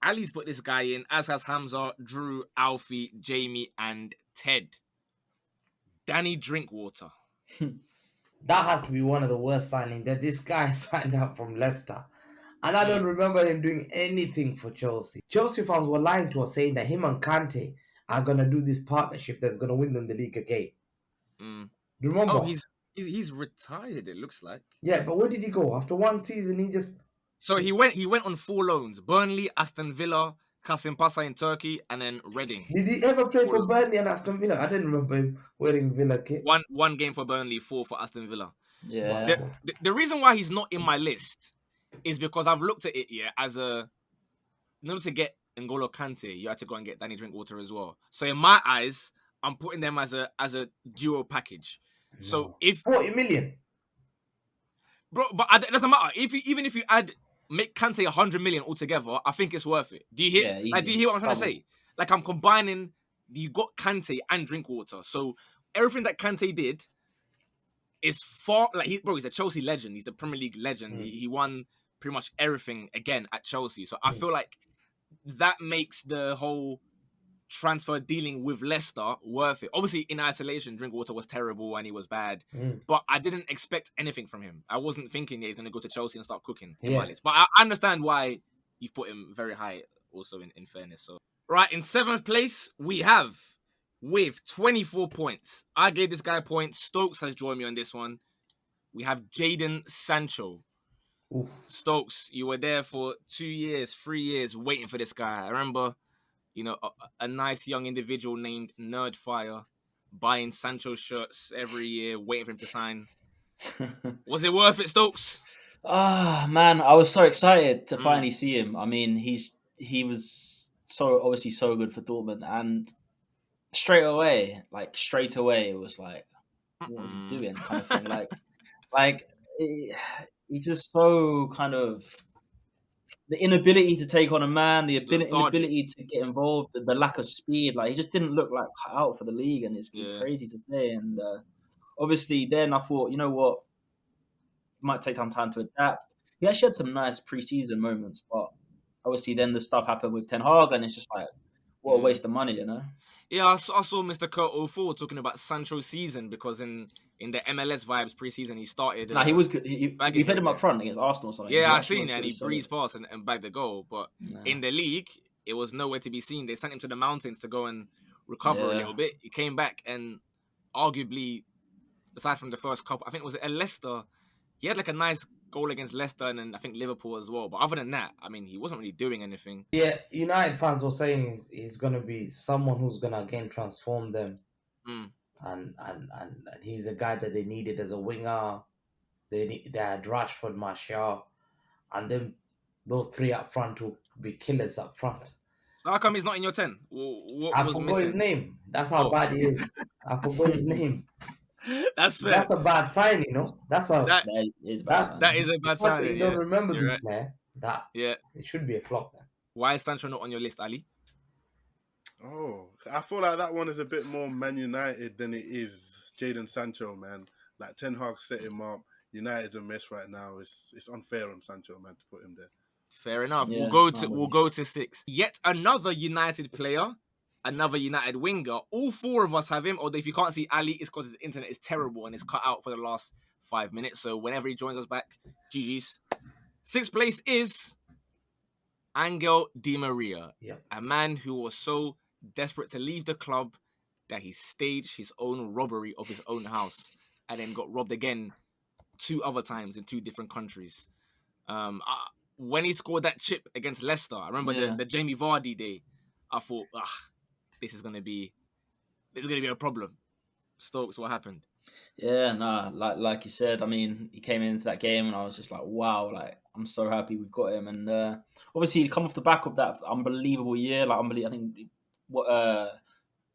Ali's put this guy in, as has Hamza, Drew, Alfie, Jamie, and Ted. Danny Drinkwater. That has to be one of the worst signings. That this guy signed up from Leicester. And I don't remember him doing anything for Chelsea. Chelsea fans were lying to us, saying that him and Kante are going to do this partnership that's going to win them the league again. Mm. Do you remember? Oh, he's retired, it looks like. Yeah, but where did he go? After one season, he just... So he went on 4 loans. Burnley, Aston Villa, Kasımpaşa in Turkey, and then Reading. Did he ever play 4 for loans. Burnley and Aston Villa? I didn't remember him wearing Villa kit. One game for Burnley, 4 for Aston Villa. Yeah. The reason why he's not in my list is because I've looked at it, as in order to get N'Golo Kante, you had to go and get Danny Drinkwater as well. So in my eyes, I'm putting them as a duo package. No. So if 40 million, bro, but it doesn't matter. Even if you make Kante 100 million altogether, I think it's worth it. Do you hear? Yeah, Do you hear what I'm trying to say? Like, I'm combining. You got Kante and Drinkwater, so everything that Kante did is far he's a Chelsea legend. He's a Premier League legend. He won pretty much everything again at Chelsea. So I feel like that makes the whole transfer dealing with Leicester worth it. Obviously, in isolation, Drinkwater was terrible and he was bad, but I didn't expect anything from him. I wasn't thinking he's going to go to Chelsea and start cooking in my list. But I understand why you've put him very high also, in fairness. So, right, in 7th place, we have, with 24 points. I gave this guy points. Stokes has joined me on this one. We have Jadon Sancho. Oof. Stokes, you were there for 2 years, 3 years waiting for this guy. I remember, a nice young individual named Nerdfire buying Sancho shirts every year, waiting for him to sign. Was it worth it, Stokes? Man, I was so excited to finally see him. I mean, he was obviously so good for Dortmund, and straight away, it was like, what was he doing, kind of thing. like he's just so kind of the inability to take on a man, the inability to get involved, the lack of speed. Like, he just didn't look like cut out for the league, and it's crazy to say. And obviously, then I thought, you know what, it might take some time to adapt. He actually had some nice preseason moments, but obviously then the stuff happened with Ten Hag, and it's just like, what a waste of money, Yeah, I saw Mr. Kurt 04 talking about Sancho's season, because in the MLS vibes preseason he started. He was good. He played him up front against Arsenal or something. Yeah, I seen it, and he breezed past and bagged the goal. But in the league, it was nowhere to be seen. They sent him to the mountains to go and recover a little bit. He came back, and arguably, aside from the first couple, I think it was at Leicester, he had like a nice goal against Leicester, and then I think Liverpool as well. But other than that, I mean, he wasn't really doing anything. Yeah, United fans were saying he's going to be someone who's going to again transform them. And he's a guy that they needed as a winger. They had Rashford, Martial, and then those 3 up front will be killers up front. So how come he's not in your 10? What I was forgot missing? his name. That's how bad he is. I forgot his name. That's fair. That's a bad sign, you know. That That is bad sign. that is a the bad fact that sign. you don't Yeah, remember you're this right. player. That Yeah. it should be a flop then. Why is Sancho not on your list, Ali? Oh, I feel like that one is a bit more Man United than it is Jadon Sancho, man. Like Ten Hag set him up. United's a mess right now. It's unfair on Sancho, man, to put him there. Fair enough. Yeah, We'll go to 6. Yet another United player, another United winger. All 4 of us have him. Although if you can't see Ali, it's because his internet is terrible and it's cut out for the last 5 minutes. So whenever he joins us back, GG's. 6th place is Angel Di Maria, Yep. a man who was so desperate to leave the club that he staged his own robbery of his own house and then got robbed again 2 other times in 2 different countries. When he scored that chip against Leicester, I remember the Jamie Vardy day. I thought, this is gonna be a problem. Stokes, what happened? Yeah, like you said, I mean, he came into that game and I was just like, wow, like I'm so happy we've got him. And obviously, he'd come off the back of that unbelievable year, like I think what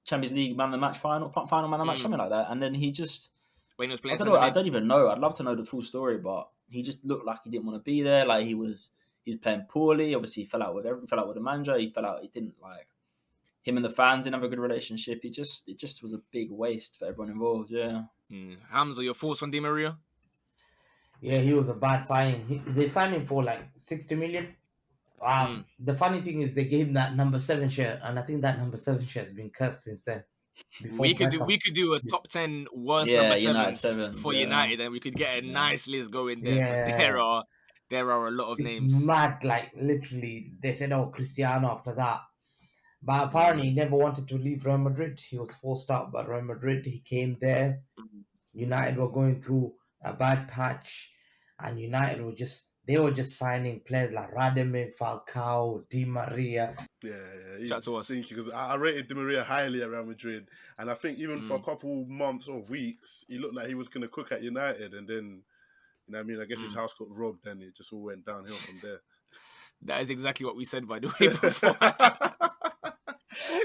Champions League man of the match final man of the match, something like that. And then he just, When he was I playing don't know, I centre don't even know. I'd love to know the full story, but he just looked like he didn't want to be there. Like he was playing poorly. Obviously, he fell out with the manager. He didn't like. Him and the fans didn't have a good relationship. It just was a big waste for everyone involved. Yeah. Hamza, your thoughts on Di Maria? Yeah, he was a bad signing. They signed him for like 60 million. The funny thing is they gave him that number 7 share, and I think that number 7 share has been cursed since then. We could do a top 10 worst Yeah, number United 7s sevens, for yeah. United, and we could get a nice list going there because Yeah. there are a lot of It's names. mad, like literally they said, oh, Cristiano after that. But apparently he never wanted to leave Real Madrid. He was forced out by Real Madrid. He came there. United were going through a bad patch, and United were just signing players like Radamel Falcao, Di Maria. Yeah, Chat to he's us. stinky because I rated Di Maria highly at Real Madrid, and I think even for a couple months or weeks, he looked like he was going to cook at United, and then, you know what I mean? I guess his house got robbed, and it just all went downhill from there. That is exactly what we said, by the way, before.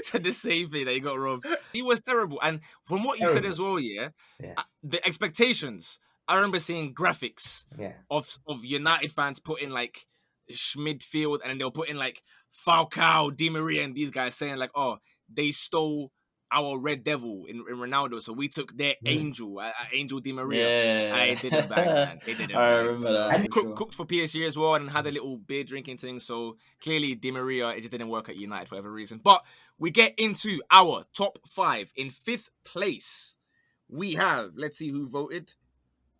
Said the same thing, that he got robbed. He was terrible. And from what you said as well, the expectations. I remember seeing graphics of United fans putting like midfield, and then they were putting like Falcao, Di Maria, and these guys saying like, oh, they stole our Red Devil in Ronaldo, so we took their Angel, Angel Di Maria. Yeah. It didn't bang, man. It didn't I bang. remember So, that, and for sure. cooked for PSG as well, and had a little beer drinking thing. So clearly, Di Maria, it just didn't work at United for whatever reason. But we get into our top 5. In 5th place, we have, let's see who voted.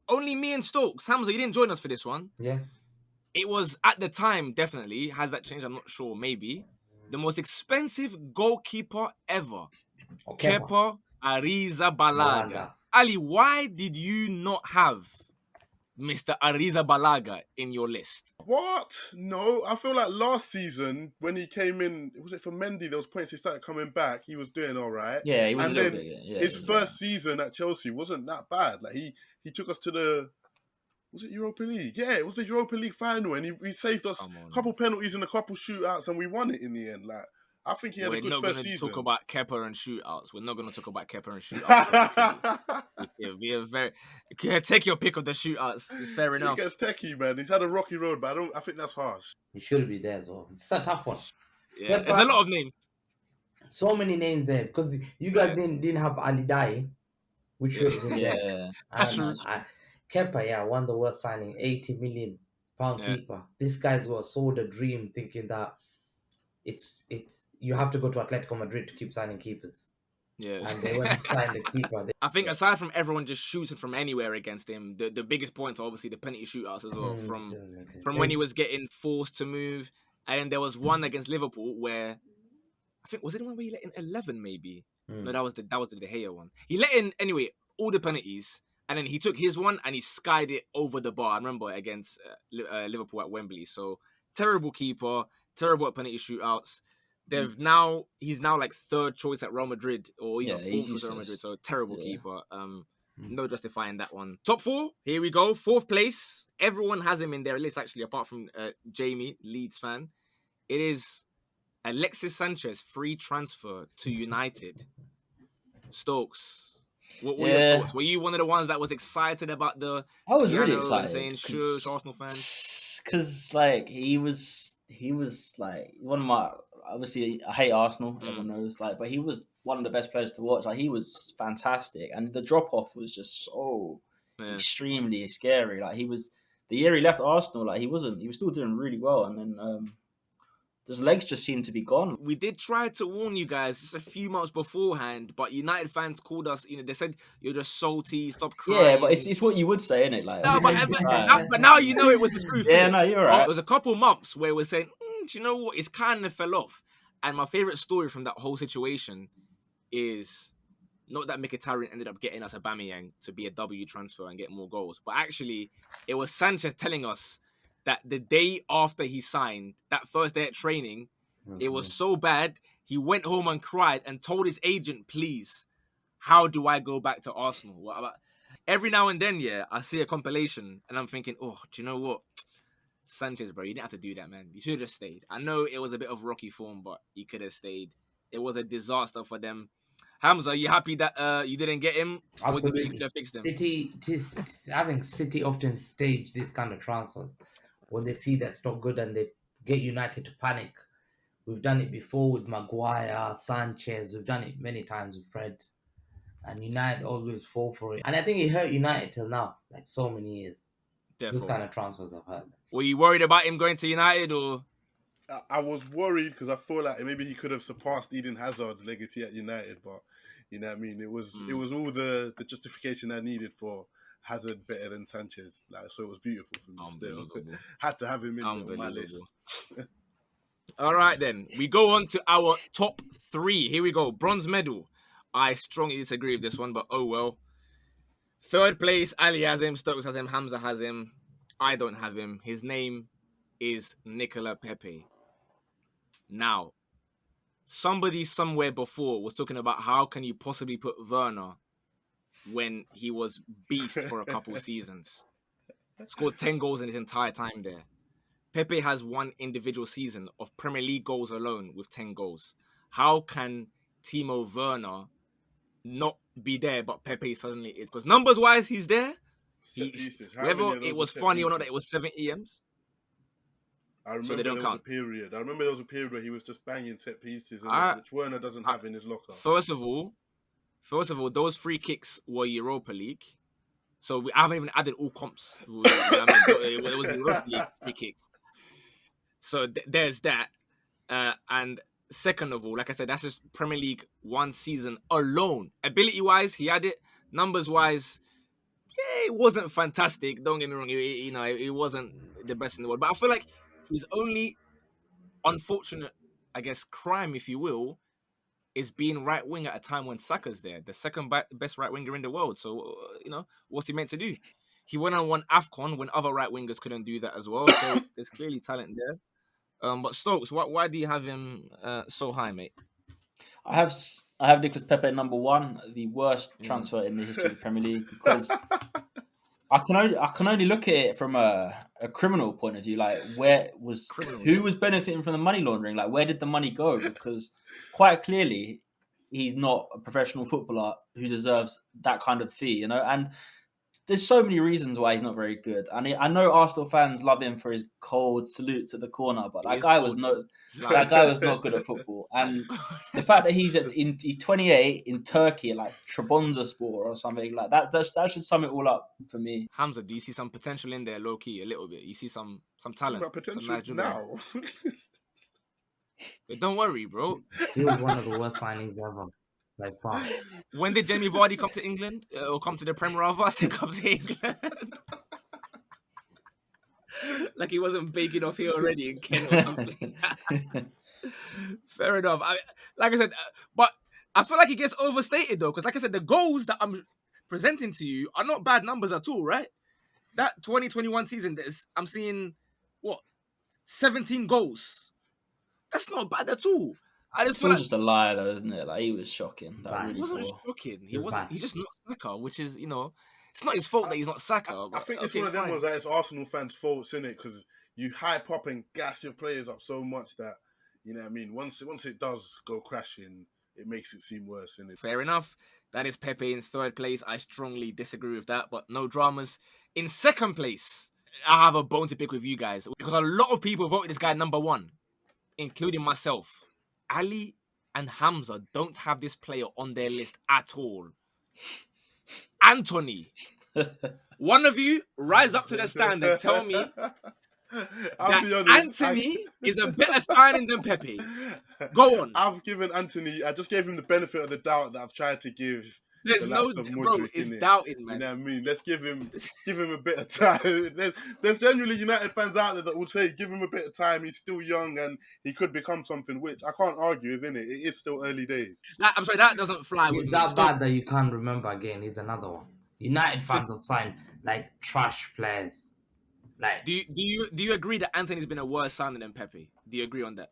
Only me and Stokes. Hamza, you didn't join us for this one. Yeah. It was at the time, definitely. Has that changed? I'm not sure. Maybe. The most expensive goalkeeper ever. Kepa Arrizabalaga. Ali, why did you not have Mr. Arrizabalaga in your list? What? No, I feel like last season when he came in, was it for Mendy? Those points he started coming back. He was doing all right. Yeah, he was and a little then bit. Yeah, his first season at Chelsea wasn't that bad. Like he took us to the, was it Europa League? Yeah, it was the Europa League final, and he saved us a couple penalties and a couple shootouts, and we won it in the end. Like I think he had a good first season. We're not going to talk about Kepa and shootouts. We're not going to talk about Kepa and shootouts. We are very. Take your pick of the shootouts. Fair enough. He gets techie, man. He's had a rocky road, but I think that's harsh. He should be there as well. It's a tough one. Yeah, there's a lot of names. So many names there because you guys didn't have Ali Dai, which was That's true. Kepa, won the worst signing, 80 million pound keeper. This guy's got sold a dream, thinking that it's you have to go to Atletico Madrid to keep signing keepers. Yeah, and they went and signed the keeper. I think aside from everyone just shooting from anywhere against him, the biggest points are obviously the penalty shootouts as well. From when he was getting forced to move, and then there was one against Liverpool where I think was it the one where he let in 11 maybe. No, that was the De Gea one. He let in anyway all the penalties, and then he took his one and he skied it over the bar. I remember against Liverpool at Wembley. So terrible keeper, terrible at penalty shootouts. He's now like 3rd choice at Real Madrid, or even 4th choice at Real Madrid. So terrible keeper. No justifying that one. Top 4, here we go. 4th place. Everyone has him in their list actually, apart from Jamie, Leeds fan. It is Alexis Sanchez, free transfer to United. Stokes, What were your thoughts? Were you one of the ones that was excited about the I was really piano and excited saying shush, Arsenal fans? because like he was like one of my, obviously I hate Arsenal, everyone knows, like, but he was one of the best players to watch. Like, he was fantastic, and the drop off was just so extremely scary. Like, he was, the year he left Arsenal, like he was still doing really well, and then his legs just seemed to be gone. We did try to warn you guys just a few months beforehand, but United fans called us. They said you're just salty, stop crying. Yeah, but it's what you would say, isn't it? Like, no, but now you know it was the truth. Yeah, no, you're right. It was a couple months where we're saying, do you know what? It's kind of fell off. And my favorite story from that whole situation is not that Mkhitaryan ended up getting us Aubameyang to be a W transfer and get more goals, but actually it was Sanchez telling us that the day after he signed, that first day at training, it was so bad, he went home and cried and told his agent, please, how do I go back to Arsenal? Every now and then, I see a compilation and I'm thinking, oh, do you know what? Sanchez, bro, you didn't have to do that, man. You should have just stayed. I know it was a bit of rocky form, but you could have stayed. It was a disaster for them. Hamza, are you happy that you didn't get him? Absolutely. Or do you think you could have fixed him? I think City often stage these kind of transfers when they see that's not good and they get United to panic. We've done it before with Maguire, Sanchez. We've done it many times with Fred. And United always fall for it. And I think it hurt United till now, like so many years. Therefore, those kind of transfers have hurt them. Were you worried about him going to United or? I was worried because I feel like maybe he could have surpassed Eden Hazard's legacy at United, but you know what I mean. It was all the justification I needed for Hazard better than Sanchez. Like, so it was beautiful for me. Still, had to have him in on my list. All right, then we go on to our top 3. Here we go. Bronze medal. I strongly disagree with this one, but oh well. 3rd place, Ali has him, Stokes has him, Hamza has him. I don't have him. His name is Nicola Pepe. Now, somebody somewhere before was talking about how can you possibly put Werner when he was beast for a couple seasons. Scored 10 goals in his entire time there. Pepe has one individual season of Premier League goals alone with 10 goals. How can Timo Werner not be there, but Pepe suddenly is? Because numbers-wise, he's there. Whether it was funny or not that it was 7 EMs. I remember there was a period. Where he was just banging set pieces, which Werner doesn't have in his locker. First of all, those free kicks were Europa League. So I haven't even added all comps. It was Europa League free kicks. So there's that. And second of all, like I said, that's just Premier League one season alone. Ability-wise, he had it. Numbers-wise, it wasn't fantastic. Don't get me wrong. It wasn't the best in the world. But I feel like his only unfortunate, I guess, crime, if you will, is being right wing at a time when Saka's there, the second best right winger in the world. So, what's he meant to do? He went on one AFCON when other right wingers couldn't do that as well. So there's clearly talent there. But Stokes, why do you have him so high, mate? I have Nicolas Pepe number 1, the worst transfer in the history of the Premier League, because I can only look at it from a criminal point of view. Like, who was benefiting from the money laundering? Like, where did the money go? Because quite clearly, he's not a professional footballer who deserves that kind of fee, And there's so many reasons why he's not very good. And I know Arsenal fans love him for his cold salutes at the corner, but that guy was not good at football. And the fact that he's 28 in Turkey, like Trabzonspor or something like that, that should sum it all up for me. Hamza, do you see some potential in there, low key, a little bit? You see some talent, about potential now. But don't worry, bro. He was one of the worst signings ever. Like, far. When did Jamie Vardy come to England? Or come to the Prem rather? I said come to England. Like he wasn't baking off here already in Kent or something. Fair enough. Like I said, but I feel like he gets overstated though, because like I said, the goals that I'm presenting to you are not bad numbers at all, right? That 2021 season, I'm seeing, 17 goals. That's not bad at all. I just feel like just a liar, though, isn't it? Like, he was shocking. He wasn't shocking. He wasn't. He's just not Saka, which is, it's not his fault that he's not Saka. I think it's one of them ones that it's Arsenal fans' faults, isn't it? Because you hype up and gas your players up so much that, you know what I mean? Once it does go crashing, it makes it seem worse, innit? Fair enough. That is Pepe in third place. I strongly disagree with that, but no dramas. In second place, I have a bone to pick with you guys because a lot of people voted this guy number 1, including myself. Ali and Hamza don't have this player on their list at all. Anthony, one of you rise up to the standard. Tell me I'll be that honest, Anthony is a better signing than Pepe. Go on. I've given Anthony. I just gave him the benefit of the doubt that I've tried to give There's the no, likes of bro, Modric, it's innit? doubting, You man. know what I mean? Let's give him a bit of time. There's genuinely United fans out there that will say, give him a bit of time. He's still young and he could become something, which I can't argue with, innit? It is still early days. I'm sorry, that doesn't fly with He's me. that Stop. bad that you can't remember again. He's another one. United fans have signed like trash players. Like, Do you agree that Anthony's been a worse signing than Pepe? Do you agree on that?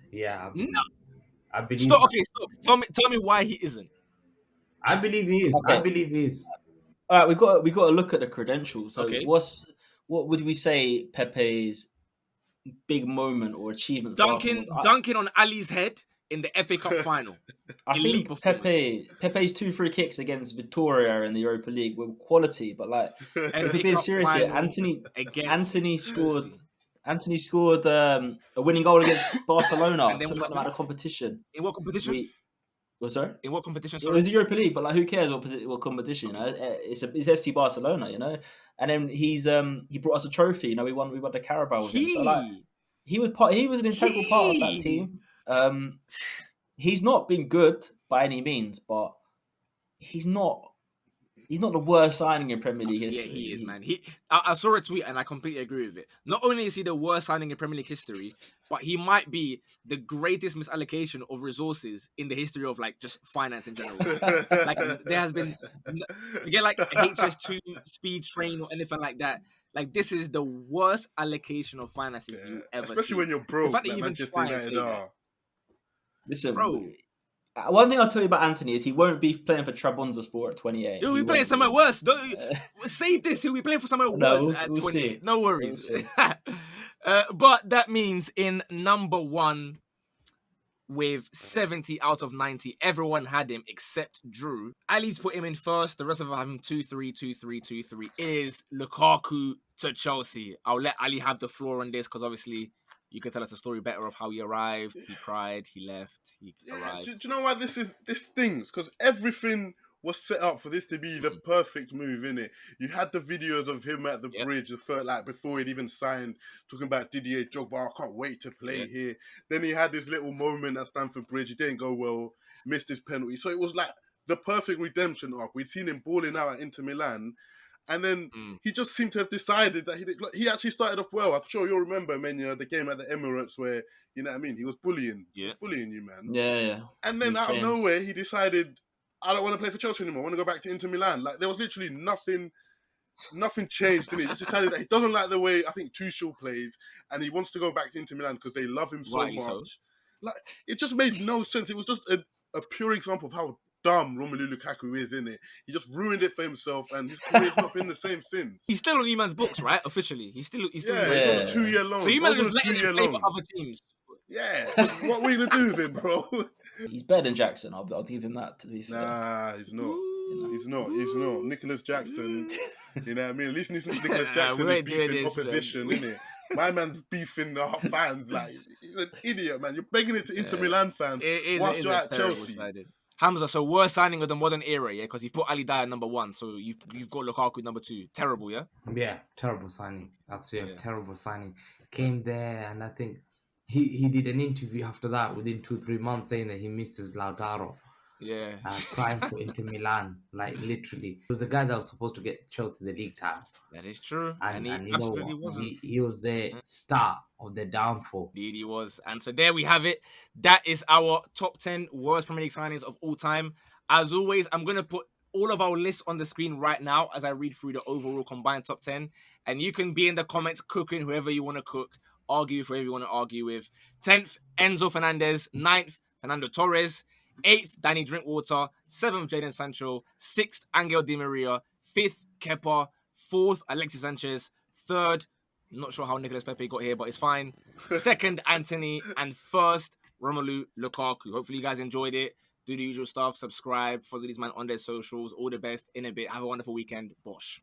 yeah, No. I believe. Stop. Okay, stop. Tell me why he isn't. I believe he is. Okay. I believe he is. All right, we got to look at the credentials. So Okay. what would we say Pepe's big moment or achievement? for Arsenal was? Dunking on Ali's head in the FA Cup final. I Elite think performance. Pepe's 2 free kicks against Victoria in the Europa League were quality, but like if FA we're being Cup serious here, final against Anthony scored Chelsea. Anthony scored a winning goal against Barcelona, And then took what them out happened? of competition. In what competition? Sorry? In what competition? It Sorry. was the Europa League, but like, who cares what competition? You know, it's FC Barcelona, you know. And then he brought us a trophy. You know, we won the Carabao with him. So like, he was an integral part of that team. He's not been good by any means, but he's not the worst signing in Premier League history. Yeah, he is, man. I saw a tweet and I completely agree with it. Not only is he the worst signing in Premier League history, but he might be the greatest misallocation of resources in the history of like just finance in general. Like there has been, forget like HS2 speed train or anything like that. Like this is the worst allocation of finances you ever especially see. when you're broke, The fact that like you even Manchester try and United say that. are. Listen, Bro. One thing I'll tell you about Anthony is he won't be playing for Trabzonspor at 28. He'll be playing somewhere worse. Don't save this. He'll be playing for somewhere worse at 28. See. No worries. We'll see. But that means in number 1 with 70 out of 90, everyone had him except Drew. Ali's put him in first. The rest of them have him 2-3, 2-3, 2-3. Is Lukaku to Chelsea. I'll let Ali have the floor on this because obviously you can tell us a story better of how he arrived, he cried, he left, he arrived. Do you know why this stings? Because everything was set up for this to be the perfect move, innit? You had the videos of him at the bridge, like before he'd even signed, talking about Didier Drogba, I can't wait to play here. Then he had this little moment at Stamford Bridge, it didn't go well, missed his penalty. So it was like the perfect redemption arc. We'd seen him balling out at Inter Milan, and then he just seemed to have decided that he actually started off well. I'm sure you'll remember, Menya, the game at the Emirates where, you know what I mean, he was bullying you, man. Yeah. And then out of nowhere, he decided, I don't want to play for Chelsea anymore. I want to go back to Inter Milan. Like, there was literally nothing changed in it. He just decided that he doesn't like the way, I think, Tuchel plays, and he wants to go back to Inter Milan because they love him so much. So. Like, it just made no sense. It was just a pure example of how dumb Romelu Lukaku is, innit? He just ruined it for himself, and his career's not been the same since. He's still on E-Man's books, right? Officially. He's still he's on a 2-year loan. So E-Man was letting him play for other teams. Yeah. What are we going to do with him, bro? He's better than Jackson. I'll give him that, to be fair. Nah, he's not. He's not. Nicholas Jackson, you know what I mean? At least Nicholas Jackson is beefing opposition, innit? My man's beefing our fans. Like, he's an idiot, man. You're begging it to Inter Milan fans whilst you're at Chelsea. Sided. Hamza, so worst signing of the modern era, yeah? Because you've put Ali Dyer number 1, so you've got Lukaku number 2. Terrible, yeah? Yeah, terrible signing. Absolutely terrible signing. Came there, and I think he did an interview after that within 2-3 months saying that he misses Lautaro. Yeah. Crying for Inter Milan, like literally. He was the guy that was supposed to get Chelsea the league title. That is true. And he you know absolutely what? wasn't. He was the start of the downfall. Indeed he was. And so there we have it. That is our top 10 worst Premier League signings of all time. As always, I'm going to put all of our lists on the screen right now as I read through the overall combined top 10. And you can be in the comments cooking whoever you want to cook. Argue with whoever you want to argue with. 10th, Enzo Fernandez. 9th, Fernando Torres. 8th, Danny Drinkwater. 7th, Jadon Sancho. 6th, Angel Di Maria. 5th, Kepa. 4th, Alexis Sanchez. 3rd, not sure how Nicolas Pepe got here, but it's fine. 2nd, Anthony. And 1st, Romelu Lukaku. Hopefully you guys enjoyed it. Do the usual stuff. Subscribe. Follow these man on their socials. All the best. In a bit. Have a wonderful weekend. Bosh.